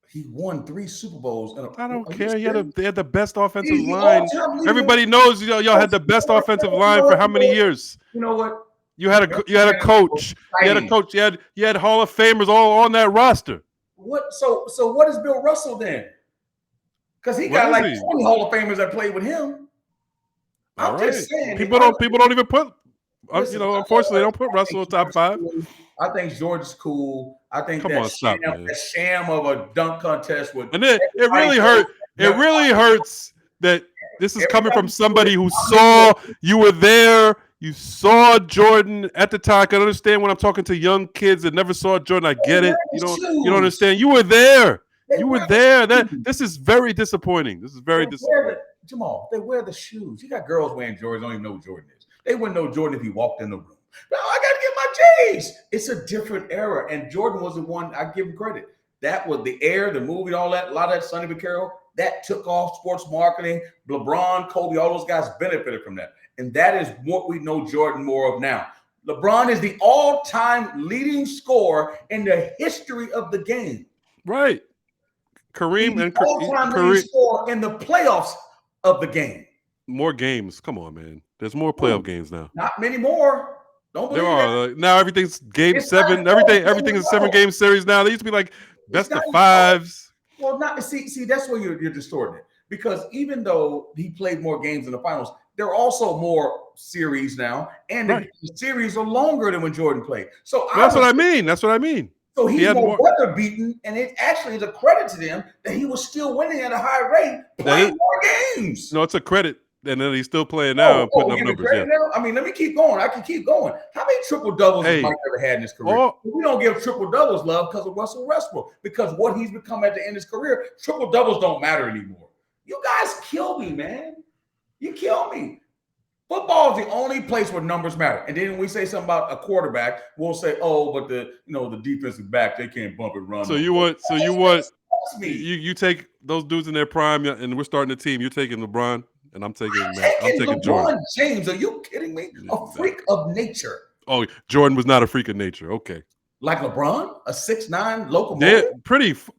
he won 3 Super Bowls. I don't care. They had the best offensive line. Everybody knows y'all had the best offensive line for how many years? You know what? You had a coach. You had a coach. You had Hall of Famers all on that roster. What? So what is Bill Russell then? Because he got like 20 Hall of Famers that played with him. I'm just saying. People don't even put. Unfortunately, they don't put Russell in top 5. I think George is cool. I think that sham of a dunk contest would. And it really hurt. It really hurts that this is coming from somebody who saw you were there. You saw Jordan at the time. I can understand when I'm talking to young kids that never saw Jordan. I get it. You don't understand. You were there. You were wear there. the That shoes. this is very disappointing. This is They very wear disappointing. Jamal. They wear the shoes. You got girls wearing Jordans. Don't even know who Jordan is. They wouldn't know Jordan if he walked in the room. No, I got to get my J's. It's a different era, and Jordan was the one. I give him credit. That was the air, the movie, all that. A lot of that Sonny Vaccaro that took off sports marketing. LeBron, Kobe, all those guys benefited from that, and that is what we know Jordan more of now. LeBron is the all-time leading scorer in the history of the game. Right. He's Kareem the and all-time leading Kareem. scorer in the playoffs of the game. More games. Come on, man. There's more Ooh, playoff games now. not many more. Don't There believe that. are now everything's game It's not as 7. close. Everything is a 7-game series now. They used to be like It's best not of as close. 5s. Well, not see. That's where you're distorting it, because even though he played more games in the finals, there are also more series now, and Right. the series are longer than when Jordan played. So Well, that's what I mean. That's what I mean. So He he's had more more. weather beaten, and it actually is a credit to them that he was still winning at a high rate, playing more games. No, it's a credit. And then he's still playing now and putting up give me numbers. credit Yeah. now? I mean, let me keep going. I can keep going. How many triple doubles has Mike ever had in his career? We don't give triple doubles love because of Russell Westbrook, because what he's become at the end of his career, triple doubles don't matter anymore. You guys kill me, man. You kill me. Football is the only place where numbers matter. And then when we say something about a quarterback, we'll say, "Oh, but the defensive back, they can't bump and run." You take those dudes in their prime, and we're starting a team. You're taking LeBron, and I'm taking LeBron Jordan. James. Are you kidding me? A freak of nature. Oh, Jordan was not a freak of nature. Okay. Like LeBron, a 6'9" locomotive? Yeah,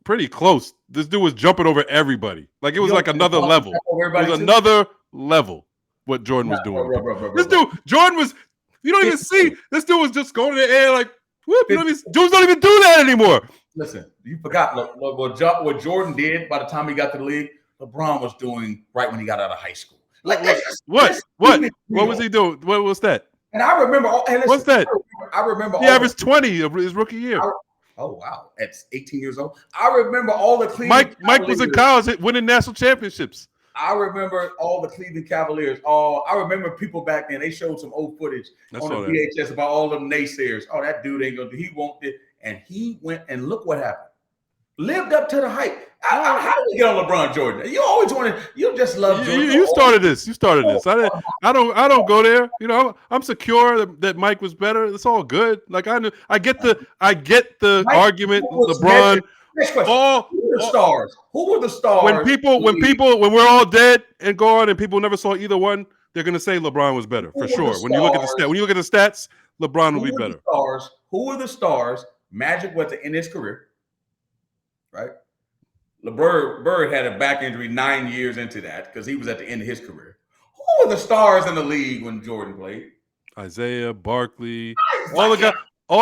pretty close. This dude was jumping over everybody. Like it was like another level. It was another level what Jordan was doing. This dude, Jordan was, you don't even see, this dude was just going in the air like, whoop. Dudes don't even do that anymore. Listen, you forgot what Jordan did by the time he got to the league. LeBron was doing right when he got out of high school. Like what was he doing? What was that? And I remember. What's that? I remember. He averaged 20 of his rookie year. Oh wow, at 18 years old. I remember all the Cleveland. Mike was in college winning national championships. I remember all the Cleveland Cavaliers. I remember people back then. They showed some old footage on the VHS about all them naysayers. Oh, that dude ain't gonna do. He won't. And he went and look what happened. Lived up to the hype. How did we get on LeBron Jordan? You always wanted. You just love Jordan. You started this. You started this. I don't go there. You know, I'm secure that Mike was better. It's all good. Like I get the argument. LeBron. Next question. Who were the stars? Who were the stars? When we're all dead and gone, and people never saw either one, they're gonna say LeBron was better for sure. When you look at the stats, LeBron will be better. Who were the stars? Magic was in his career, right? LeBron had a back injury 9 years into that because he was at the end of his career. Who were the stars in the league when Jordan played? Isaiah, Barkley, all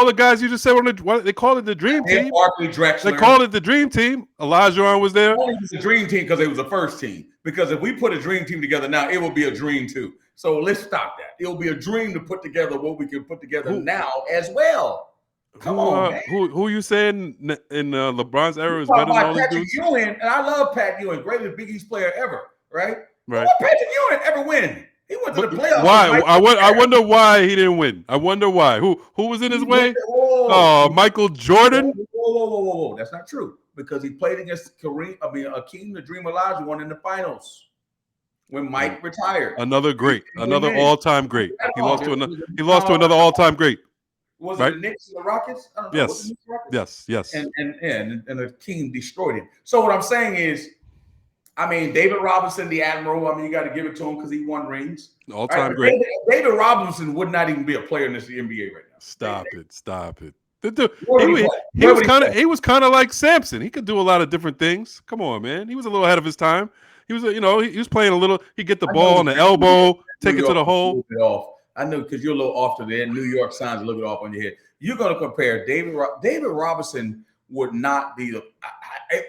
the guys you just said. They called it the dream team. Barkley, Drexler. They called it the dream team. Olajuwon was there. Only was the dream team because it was the first team. Because if we put a dream team together now, it will be a dream too. So let's stop that. It will be a dream to put together what we can put together now as well. Come on, man. Who you saying in LeBron's era is better than all these dudes? Ewing, and I love Pat Ewing, greatest Big East player ever, right? Right. Why Patrick Ewing ever win? He went to the playoffs. Why? I wonder why he didn't win. I wonder why. Who was in his way? Michael Jordan. Whoa. That's not true because he played against Akeem the Dream Olajuwon in the finals when Mike retired. Another great, another all-time great. He lost to another all-time great. Was it the Knicks and the Rockets? I don't know. Yes. And the team destroyed him. So what I'm saying is, David Robinson, the Admiral. You got to give it to him because he won rings. All-time great. David Robinson would not even be a player in this NBA right now. Stop it. He was kind of like Samson. He could do a lot of different things. Come on, man. He was a little ahead of his time. He was, he was playing a little. He'd get the ball on the elbow, take it to the hole. I know because you're a little off to the end. New York sounds a little bit off on your head. You're going to compare David Robinson would not be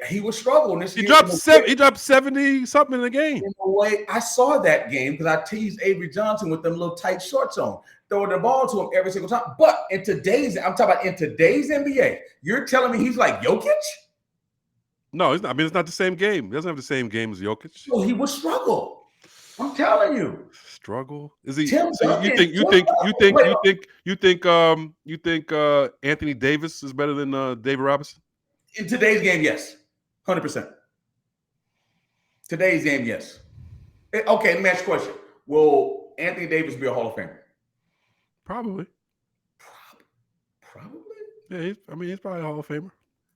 he was struggling this year. He dropped 70 something in the game. In a way, I saw that game because I teased Avery Johnson with them little tight shorts on, throwing the ball to him every single time. But I'm talking about in today's NBA, you're telling me he's like Jokic? No, it's not. It's not the same game. He doesn't have the same game as Jokic. So he would struggle. I'm telling you. Struggle? Is he? You think Anthony Davis is better than David Robinson? In today's game, yes. 100%. Today's game, yes. Okay, let me ask you a question. Will Anthony Davis be a Hall of Famer? Probably. Probably. Yeah, he's probably a Hall of Famer.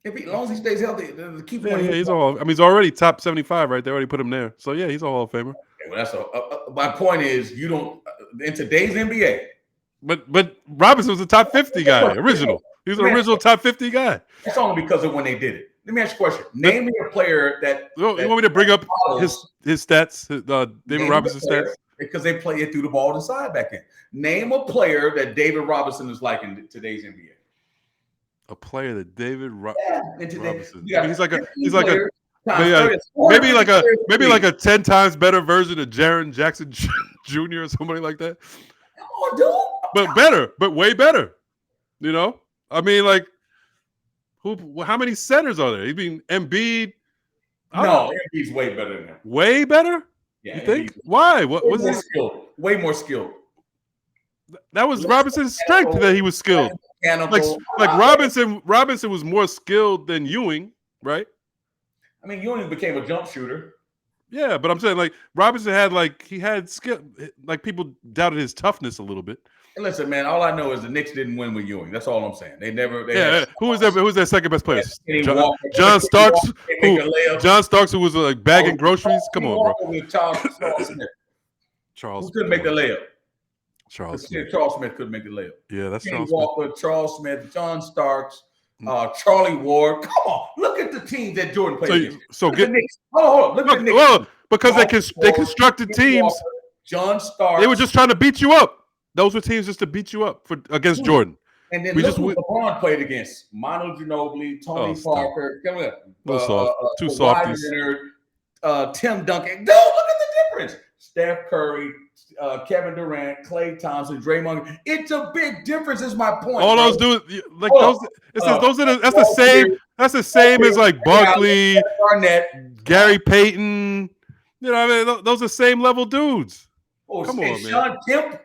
As long as he stays healthy, keep Yeah, winning. he's all. I mean, he's already top 75, right? They already put him there. So yeah, he's a Hall of Famer. Okay, well, that's my point is you don't in today's NBA. But Robinson was a top 50 guy, original. He was an original top 50 guy. That's only because of when they did it. Let me ask you a question. Name me a player that. You want me to bring up his stats, David Robinson's stats? Because they play it through the ball inside back in. Name a player that David Robinson is like in today's NBA. A player that David Robinson. He's like maybe like a 10 times better version of Jaren Jackson Jr. or somebody like that. Come on, dude. But better, but way better. You know, I mean, like, how many centers are there? I mean, Embiid. No, Embiid's way better than him. Way better? Yeah. You think? Why? What was he? Skilled. Way more skilled. That was Robinson's strength that he was skilled. Like Robinson was more skilled than Ewing, right? I mean, Ewing became a jump shooter. Yeah, but I'm saying like Robinson had skill. Like people doubted his toughness a little bit. And listen, man, all I know is the Knicks didn't win with Ewing. That's all I'm saying. They never. Who was their second best player? John Starks. John Starks, who was like bagging groceries. Come on, bro. Charles Smith. Who couldn't make the layup? Charles Smith couldn't make the layup. Yeah, that's Charles Walker, Charles Smith, John Starks, Charlie Ward. Come on, look at the team that Jordan played against. Look at the Knicks. Hold on, look at the Knicks. Well, because they constructed teams. Walker, John Starks. They were just trying to beat you up. Those were teams just to beat you up against Jordan. And then look who LeBron played against: Manu Ginobili, Tony Parker. Come here, two softies. Tim Duncan. Dude, look at the difference. Steph Curry, Kevin Durant, Klay Thompson, Draymond. It's a big difference. Is my point. All those dudes, like those. That's the same. That's the same as like Barkley, Garnett, Gary Payton. You know, I mean, those are same level dudes. Come on, man. Sean Kemp.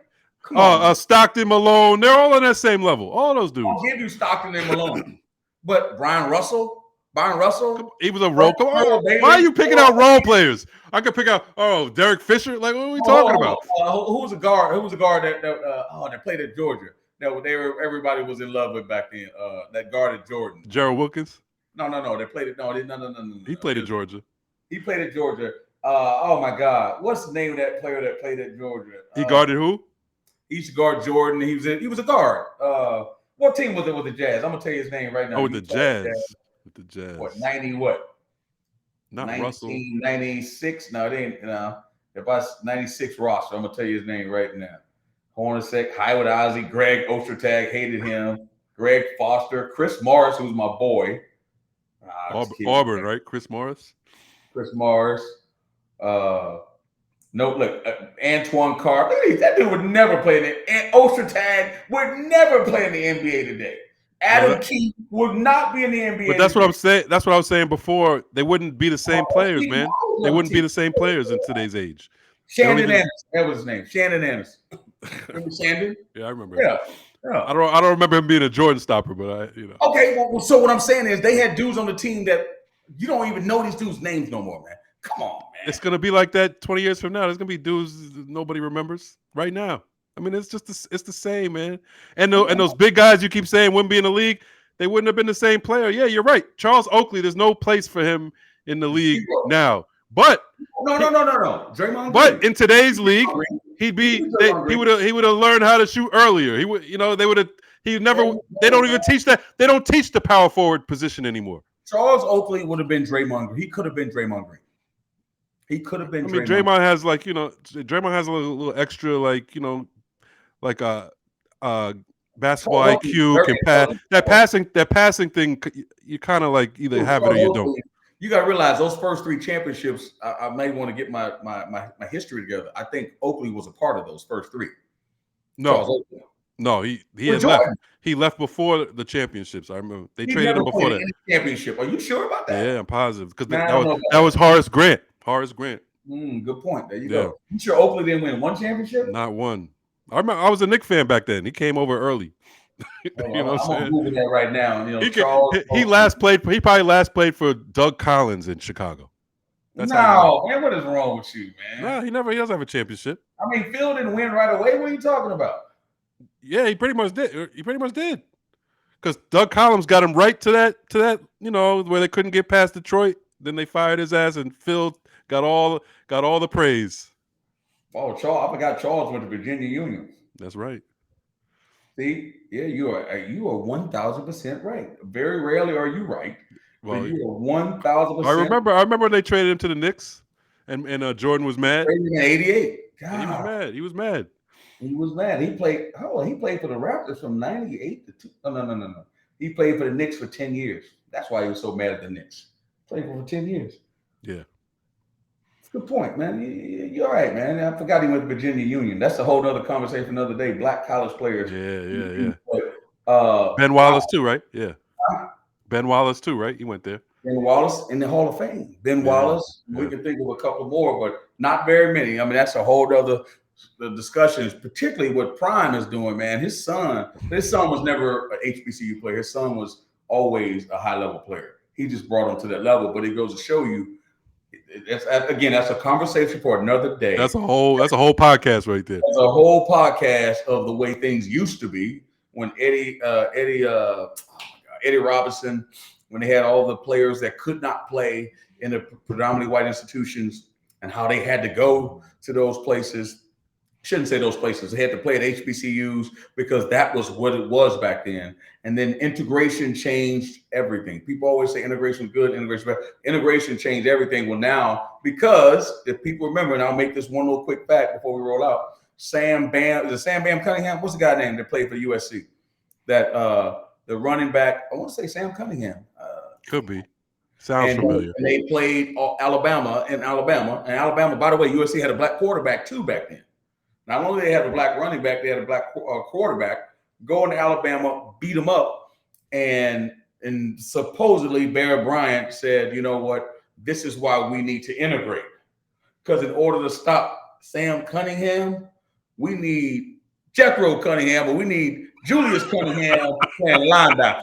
Stockton, Malone. They're all on that same level. All those dudes. I'll give you Stockton and Malone, but Byron Russell. He was a role. Come on. Why are you picking out role players? I could pick out Derek Fisher. Like, what are we talking about? Who was a guard? Who was a guard that played at Georgia? Everybody was in love with back then. That guarded Jordan. Gerald Wilkins. No. They played it. No. He played at Georgia. He played at Georgia. Oh my God, what's the name of that player that played at Georgia? He guarded who? He used to guard Jordan. He was a guard. What team was it with the Jazz? I'm gonna tell you his name right now. Oh, with the Jazz. With the Jazz. What, 90 what? Not 1996. No, it ain't. If I 96 roster, I'm gonna tell you his name right now. Hornacek, Howard Ozzie, Greg Ostertag, hated him. Greg Foster, Chris Morris, who's my boy. Auburn, right? Chris Morris. No, look, Antoine Carr. Look at that dude would never play in it. And Ostertag would never play in the NBA today. Adam Keefe would not be in the NBA. But that's what I'm saying. That's what I was saying before. They wouldn't be the same players, man. They wouldn't be the same players in today's age. Shandon Anderson. That was his name. Shandon Anderson. Remember Shandon? Yeah, I remember. Yeah. I don't remember him being a Jordan stopper, but Okay, well, so what I'm saying is they had dudes on the team that you don't even know these dudes' names no more, man. Come on, man. It's gonna be like that 20 years from now. There's gonna be dudes nobody remembers right now. I mean, it's the same, man. And those big guys you keep saying wouldn't be in the league, they wouldn't have been the same player. Yeah, you're right. Charles Oakley, there's no place for him in the league now. But no. Draymond. But in today's league, he would have learned how to shoot earlier. He would, they don't even teach that. They don't teach the power forward position anymore. Charles Oakley would have been Draymond Green. He could have been Draymond Green. He could have been. I mean, Draymond has Draymond has a little extra like a basketball IQ can pass. That passing thing, you kind of like either have it or you don't. You got to realize those first 3 championships. I may want to get my history together. I think Oakley was a part of those first 3. No, he had left. He left before the championships. I remember they traded him before that. Championship. Are you sure about that? Yeah, I'm positive because that was Horace Grant. Horace Grant. Good point. There you go. You sure Oakley didn't win 1 championship? Not one. I remember I was a Knicks fan back then. He came over early. Hold You know on, what I'm I'm gonna saying? Google that right now. You know, He could, Charles he Oakley. last played. He probably last played for Doug Collins in Chicago. That's how you know. No, man, what is wrong with you, man? No, he never. He doesn't have a championship. I mean, Phil didn't win right away. What are you talking about? Yeah, he pretty much did. He pretty much did. Because Doug Collins got him right to that, where they couldn't get past Detroit. Then they fired his ass, and Phil got all the praise. Oh, Charles, I forgot Charles went to Virginia Union. That's right. See, yeah, you are 1,000% right. Very rarely are you right, but Well, you are 1,000% I remember when they traded him to the Knicks, and Jordan was mad. right in '88. Yeah, he was God, mad. He was mad. he was mad. He played. Oh, he played for the Raptors from '98 to two. No, no, no, no, no. He played for the Knicks for 10 years. That's why he was so mad at the Knicks. Played for 10 years. Yeah. It's a good point, man. You're all right, man. I forgot he went to Virginia Union. That's a whole other conversation another day. Black college players. Yeah. Yeah. Yeah. Ben Wow. Wallace too, right? Yeah. Ben Wallace too, right? He went there. Ben Wallace in the Hall of Fame. Ben Yeah. Wallace. We Yeah. can think of a couple more, but not very many. I mean, that's a whole other the discussions, particularly what Prime is doing, man. His son was never an HBCU player. His son was always a high level player. He just brought him to that level. But it goes to show you, that's a conversation for another day. That's a whole podcast right there. That's a whole podcast of the way things used to be when Eddie Robinson, when they had all the players that could not play in the predominantly white institutions and how they had to go to those places. Shouldn't say those places. They had to play at HBCUs because that was what it was back then. And then integration changed everything. People always say integration is good, integration bad. Integration changed everything. Well, now, because if people remember, and I'll make this one little quick fact before we roll out, Sam Bam Cunningham? What's the guy name that played for USC? That the running back, I want to say Sam Cunningham. Could be. Sounds familiar. And they played Alabama. And Alabama, by the way, USC had a black quarterback too back then. Not only they had a black running back, they had a black quarterback. Go into Alabama, beat them up, and supposedly Bryant said, you know what, this is why we need to integrate. Because in order to stop Sam Cunningham, we need Jethro Cunningham, but we need Julius Cunningham playing linebacker.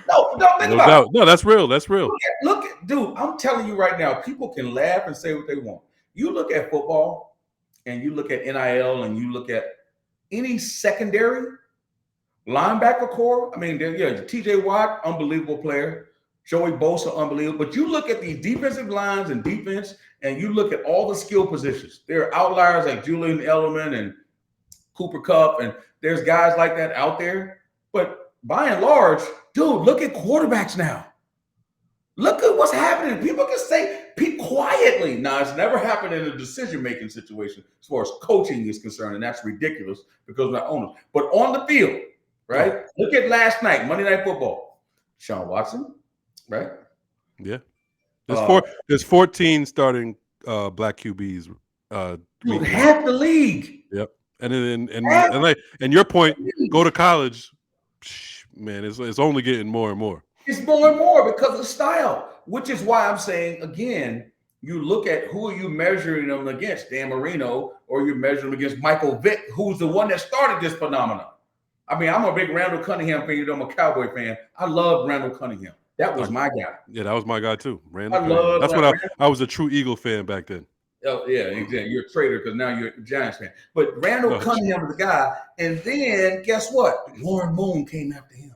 No, don't think about it. No, that's real. That's real. Look at, dude, I'm telling you right now, people can laugh and say what they want. You look at football, and you look at NIL, and you look at any secondary linebacker core. I mean, TJ Watt, unbelievable player. Joey Bosa, unbelievable. But you look at these defensive lines and defense, and you look at all the skill positions. There are outliers like Julian Edelman and Cooper Kupp, and there's guys like that out there. But by and large, dude, look at quarterbacks now. Look at what's happening. People can say quietly. Now, it's never happened in a decision-making situation as far as coaching is concerned, and that's ridiculous because we're not owners. But on the field, right? Look at last night, Monday Night Football. Sean Watson, right? Yeah. There's 14 starting black QBs. Dude, half the league. Yep. And your point, go to college, man, it's only getting more and more. It's more and more because of style, which is why I'm saying, again, you look at who are you measuring them against, Dan Marino, or you're measuring them against Michael Vick, who's the one that started this phenomenon. I mean, I'm a big Randall Cunningham fan. I'm a Cowboy fan. I love Randall Cunningham. That was my guy. Yeah, that was my guy too. Randall. That's what I was a true Eagle fan back then. Oh, yeah, exactly. You're a traitor because now you're a Giants fan. But Randall Cunningham was the guy. And then guess what? Warren Moon came after him.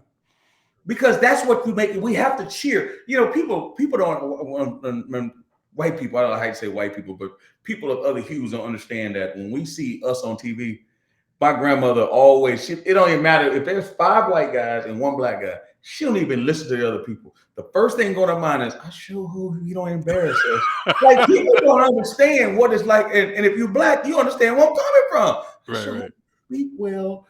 Because that's what you make it. We have to cheer. You know, people don't, white people, I don't know how to say white people, but people of other hues don't understand that when we see us on TV, my grandmother always, it don't even matter if there's 5 white guys and 1 black guy, she don't even listen to the other people. The first thing going to mind is, I sure hope you don't embarrass us. Like, people don't understand what it's like. And if you're black, you understand where I'm coming from. Right. Speak well.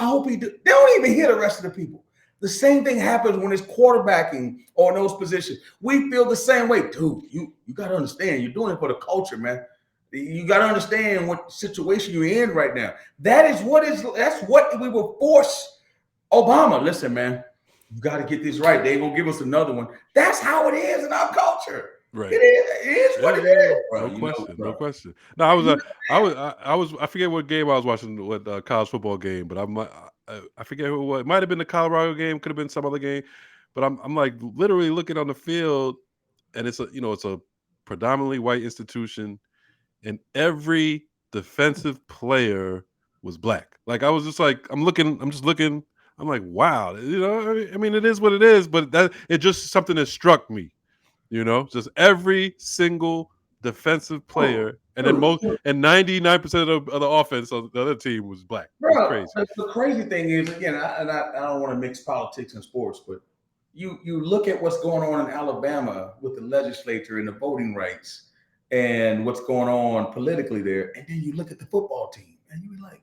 I hope he do. They don't even hear the rest of the people. The same thing happens when it's quarterbacking or in those positions. We feel the same way. Dude, you got to understand, you're doing it for the culture, man. You got to understand what situation you're in right now. That's what we will force Obama. Listen, man, you got to get this right. They ain't going to give us another one. That's how it is in our culture. Right. It is what it is. Bro. No question. No, I forget what game I was watching, what college football game, but I forget who it was. It might have been the Colorado game, could have been some other game, but I'm like literally looking on the field, and it's a predominantly white institution, and every defensive player was black. Like I was just like, I'm just looking, I'm like, wow, I mean, it is what it is, but that it just something that struck me, just every single defensive Oh, player, and then dude, most and 99% of the offense of the other team was black. It was bro, crazy. the crazy thing is, again, I don't want to mix politics and sports, but you look at what's going on in Alabama with the legislature and the voting rights and what's going on politically there, and then you look at the football team and you be like,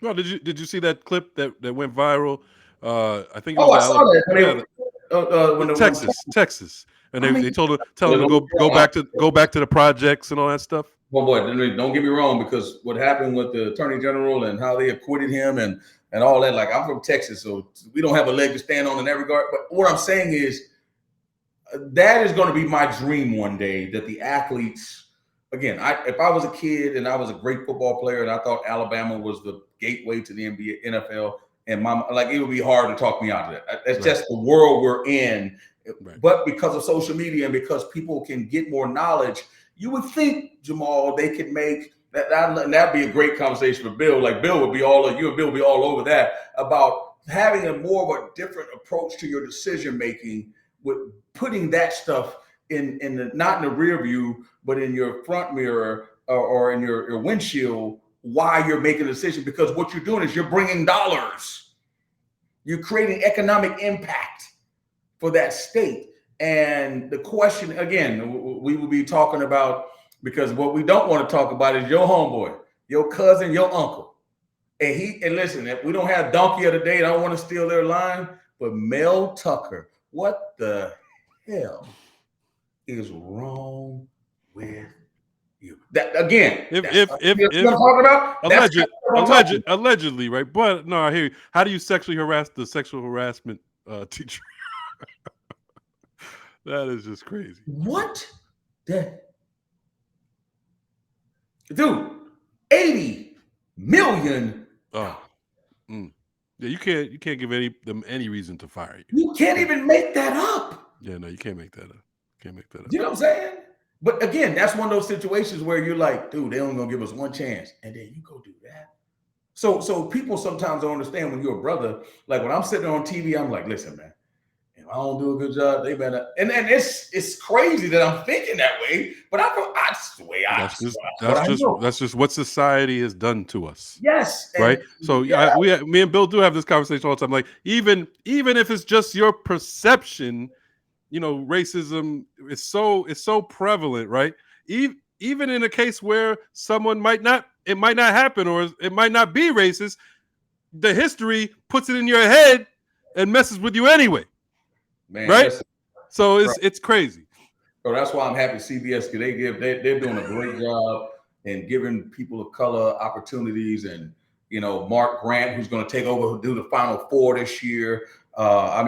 Well, did you see that clip that went viral? I think it was oh, I the saw Alabama, that yeah, when when Texas, and I mean, they tell him to don't go back to the projects and all that stuff. well, boy, don't get me wrong, because what happened with the attorney general and how they acquitted him and all that. Like, I'm from Texas, so we don't have a leg to stand on in that regard. But what I'm saying is, that is going to be my dream one day, that the athletes, again, if I was a kid and I was a great football player and I thought Alabama was the gateway to the NBA, NFL, and like, it would be hard to talk me out of that. That's Right, just the world we're in. right. But because of social media and because people can get more knowledge, you would think, Jamal, they could make that'd be a great conversation for Bill. Like, Bill would be you and Bill would be all over that, about having a more of a different approach to your decision making, with putting that stuff in the, not in the rear view, but in your front mirror, or in your windshield, why you're making a decision. Because what you're doing is you're bringing dollars, you're creating economic impact for that state. And the question, again, we will be talking about, because what we don't want to talk about is your homeboy, your cousin, your uncle. And listen, if we don't have donkey of the day, I don't want to steal their line, but Mel Tucker, what the hell is wrong with you? That, again, If that's if if what I'm if talking about. That's alleged what I'm talking about. allegedly, right? But no, I hear you. How do you sexually harass the sexual harassment teacher? That is just crazy. What the dude? 80 million. Oh, mm. Yeah, you can't give them any reason to fire you. You can't Yeah, even make that up. yeah, no, you can't make that up. Can't make that up. You know what I'm saying? But again, that's one of those situations where you're like, dude, they only gonna give us one chance, and then you go do that. So people sometimes don't understand when you're a brother. Like, when I'm sitting on TV, I'm like, listen, man, if I don't do a good job, they better. And it's crazy that I'm thinking that way, but that's the way what I know. That's just what society has done to us, Yes, right? and So yeah, me and Bill do have this conversation all the time. Like even if it's just your perception, racism is so prevalent, right? Even in a case where it might not happen, or it might not be racist, the history puts it in your head and messes with you anyway, man, right? listen, So bro. it's crazy. So that's why I'm happy CBS, because they're doing a great job in giving people of color opportunities. And Mark Grant, who's going to take over, do the Final Four this year. I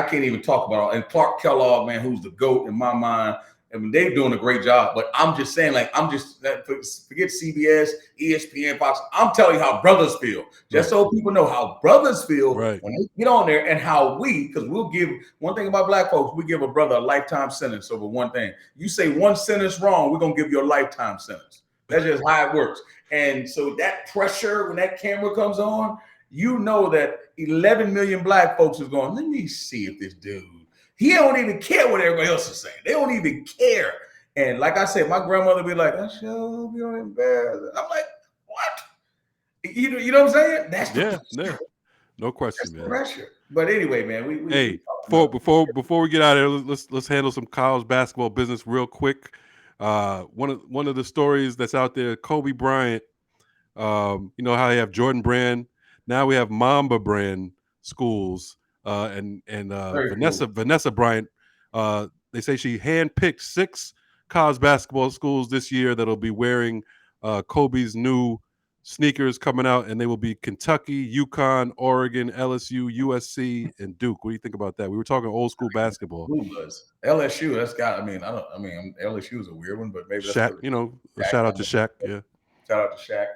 can't even talk about it. And Clark Kellogg, man, who's the GOAT in my mind. I mean, they're doing a great job. But I'm just saying, like, forget CBS, ESPN, Fox. I'm telling you how brothers feel. Just Right. so people know how brothers feel Right. when they get on there, and how because we'll give one thing about black folks, we give a brother a lifetime sentence over one thing. You say one sentence wrong, we're going to give you a lifetime sentence. That's just how it works. And so that pressure, when that camera comes on, that 11 million black folks is going, let me see if this dude, he don't even care what everybody else is saying. They don't even care. And like I said, my grandmother be like, I sure be embarrassed. I'm like, what? You know what I'm saying? That's the Yeah. No question, man. pressure. But anyway, man, Hey, before we get out of here, let's handle some college basketball business real quick. One of the stories that's out there, Kobe Bryant. You know how you have Jordan Brand. Now we have Mamba Brand schools, and very cool. Vanessa Bryant. They say she handpicked 6 college basketball schools this year that'll be wearing Kobe's new sneakers coming out, and they will be Kentucky, UConn, Oregon, LSU, USC, and Duke. What do you think about that? We were talking old school basketball. Who was LSU? That's got. I mean, I don't. I mean, LSU is a weird one, but maybe that's Shaq, because a shout out to Shaq. Yeah. shout out to Shaq.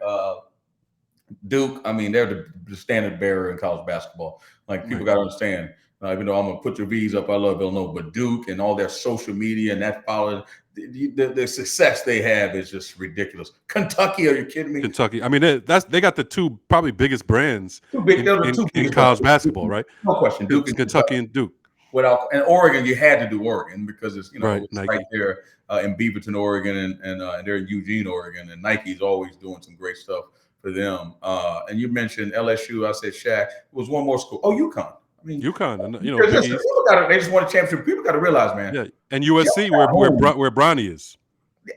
Duke, I mean, they're the standard bearer in college basketball. Like people Right. got to understand. Even though I'm gonna put your V's up, I love Villanova, but Duke and all their social media and that following the success they have is just ridiculous. Kentucky, are you kidding me? Kentucky. I mean, they got the two probably biggest brands Two big, they're the two in biggest ones. college basketball, right? No question, Duke It's and Kentucky Kentucky. and Duke. Without and Oregon, you had to do Oregon because it's Right. it's right Nike. there in Beaverton, Oregon, and they're in Eugene, Oregon, and Nike's always doing some great stuff for them. And you mentioned LSU. I said Shaq. It was one more school. Oh, UConn. I mean, UConn, and because Big listen, East. they just won a championship. People got to realize, man. Yeah, and USC, where Bronny is.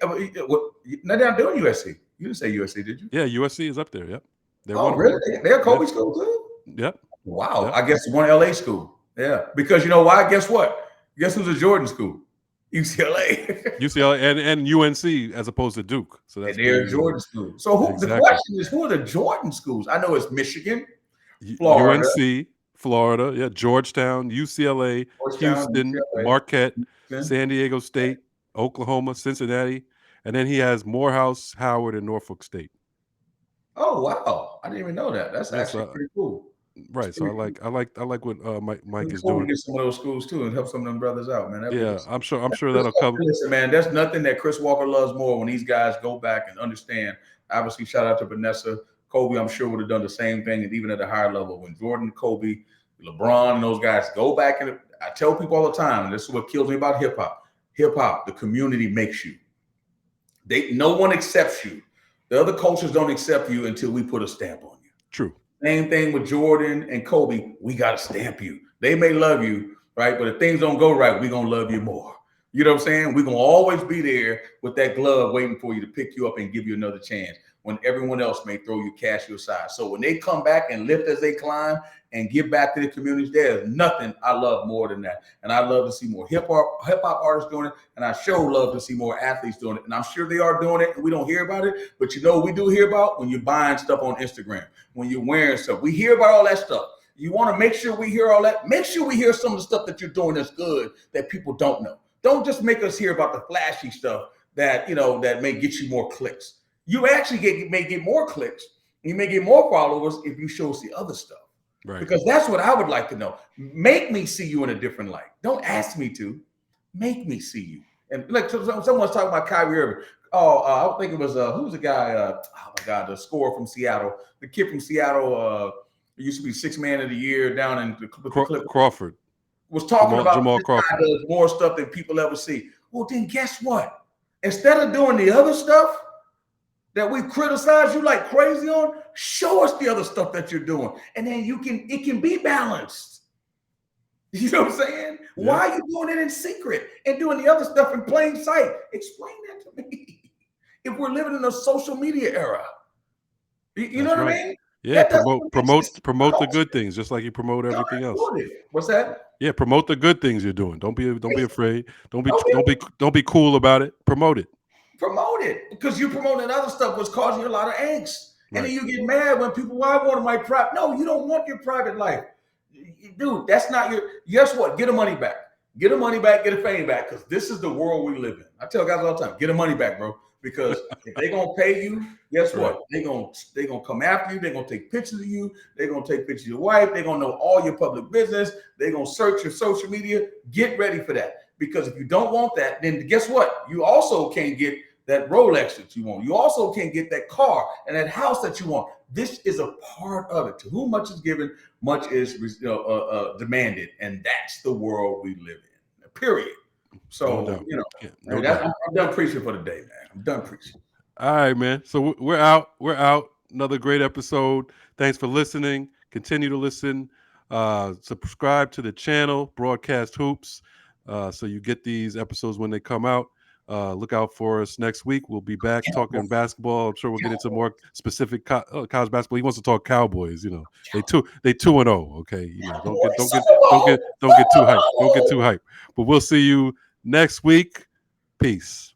They're not doing USC. You didn't say USC, did you? Yeah, USC is up there. Yep. They're Oh, really? They're Kobe school too. Yep. Wow. Yep. I guess one LA school. Yeah, because you know why? Guess what? Guess who's a Jordan school? UCLA. UCLA and UNC as opposed to Duke. So that's they're Jordan school. So the question is, who are the Jordan schools? I know it's Michigan, Florida, UNC, Florida, yeah, Georgetown, UCLA, Houston, UCLA, Marquette, San Diego State, Oklahoma, Cincinnati, and then he has Morehouse, Howard, and Norfolk State. Oh wow! I didn't even know that. That's actually pretty cool. Right. So I like what Mike is cool doing. To get some of those schools too and help some of them brothers out, man. I'm sure that'll come. Listen, man, there's nothing that Chris Walker loves more when these guys go back and understand. Obviously, shout out to Vanessa. Kobe, I'm sure would have done the same thing, and even at a higher level. When Jordan, Kobe, LeBron, and those guys go back, and I tell people all the time, and this is what kills me about hip hop. Hip hop, the community makes you. No one accepts you. The other cultures don't accept you until we put a stamp on you. True. Same thing with Jordan and Kobe. We got to stamp you. They may love you, right? But if things don't go right, we're going to love you more. You know what I'm saying? We're going to always be there with that glove waiting for you to pick you up and give you another chance when everyone else may throw you, cast you aside. So when they come back and lift as they climb and give back to the communities, there's nothing I love more than that. And I love to see more hip hop artists doing it. And I sure love to see more athletes doing it. And I'm sure they are doing it and we don't hear about it. But you know what we do hear about? When you're buying stuff on Instagram, when you're wearing stuff. We hear about all that stuff. You want to make sure we hear all that? Make sure we hear some of the stuff that you're doing that's good that people don't know. Don't just make us hear about the flashy stuff that, that may get you more clicks. You actually may get more clicks. You may get more followers if you show us the other stuff. Right. Because that's what I would like to know. Make me see you in a different light. Don't ask me to. Make me see you. And like someone's talking about Kyrie Irving. I think it was who was the guy? Oh my God, the scorer from Seattle, the kid from Seattle. Used to be sixth man of the year down in the Crawford. Was talking about Jamal this guy does more stuff than people ever see. Well, then guess what? Instead of doing the other stuff that we criticize you like crazy on, show us the other stuff that you're doing, and then it can be balanced. You know what I'm saying? Yeah. Why are you doing it in secret and doing the other stuff in plain sight? Explain that to me. If we're living in a social media era, you know what I mean? Yeah, promote the good things, just like you promote everything else. What's that? Yeah, promote the good things you're doing. Don't be afraid. Don't be cool about it. Promote it. Promote it, because you promoting other stuff was causing you a lot of angst. Right. And then you get mad when people, well, I wanted my private. No, you don't want your private life. Dude, that's not your, guess what? Get the money back. Get the money back, get the fame back, because this is the world we live in. I tell guys all the time, get the money back, bro. Because if they're going to pay you, guess what? They're going to come after you. They're going to take pictures of you. They're going to take pictures of your wife. They're going to know all your public business. They're going to search your social media. Get ready for that. Because if you don't want that, then guess what? You also can't get that Rolex that you want. You also can't get that car and that house that you want. This is a part of it. To whom much is given, much is demanded. And that's the world we live in, period. So, I'm done preaching for the day, man. I'm done preaching. All right, man. So we're out. We're out. Another great episode. Thanks for listening. Continue to listen. Subscribe to the channel, Broadcast Hoops, so you get these episodes when they come out. Look out for us next week. We'll be back talking basketball. I'm sure we'll get into more specific college basketball. He wants to talk Cowboys. They 2-0. Okay, don't get too hyped. Don't get too hyped. But we'll see you next week. Peace.